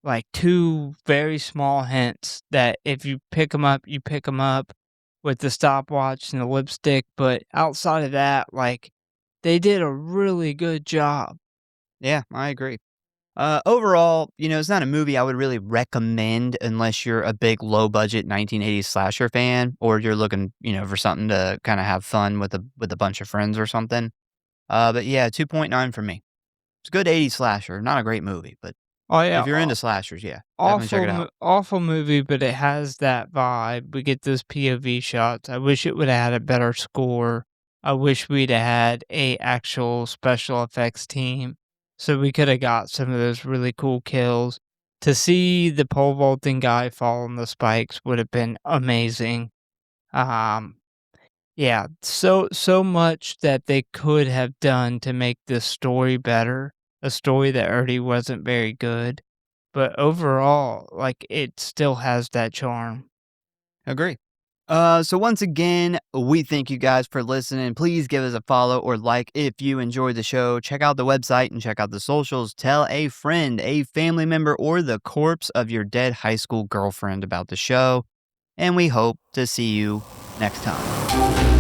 like, 2 very small hints that if you pick them up, you pick them up with the stopwatch and the lipstick, but outside of that, like, they did a really good job. Yeah, I agree. Overall, it's not a movie I would really recommend unless you're a big low budget 1980s slasher fan or you're looking, for something to kind of have fun with a bunch of friends or something. But yeah, 2.9 for me. It's a good 80s slasher, not a great movie, but Oh, yeah, if you're into slashers, yeah, definitely check it out. awful movie, but it has that vibe. We get those POV shots. I wish it would've had a better score. I wish we'd have had a actual special effects team, so we coulda got some of those really cool kills. To see the pole vaulting guy fall on the spikes would have been amazing. Um, yeah, so much that they could have done to make this story better, a story that already wasn't very good. But overall, like, it still has that charm. Agree. So once again, we thank you guys for listening. Please give us a follow or like if you enjoyed the show. Check out the website and check out the socials. Tell a friend, a family member, or the corpse of your dead high school girlfriend about the show. And we hope to see you next time.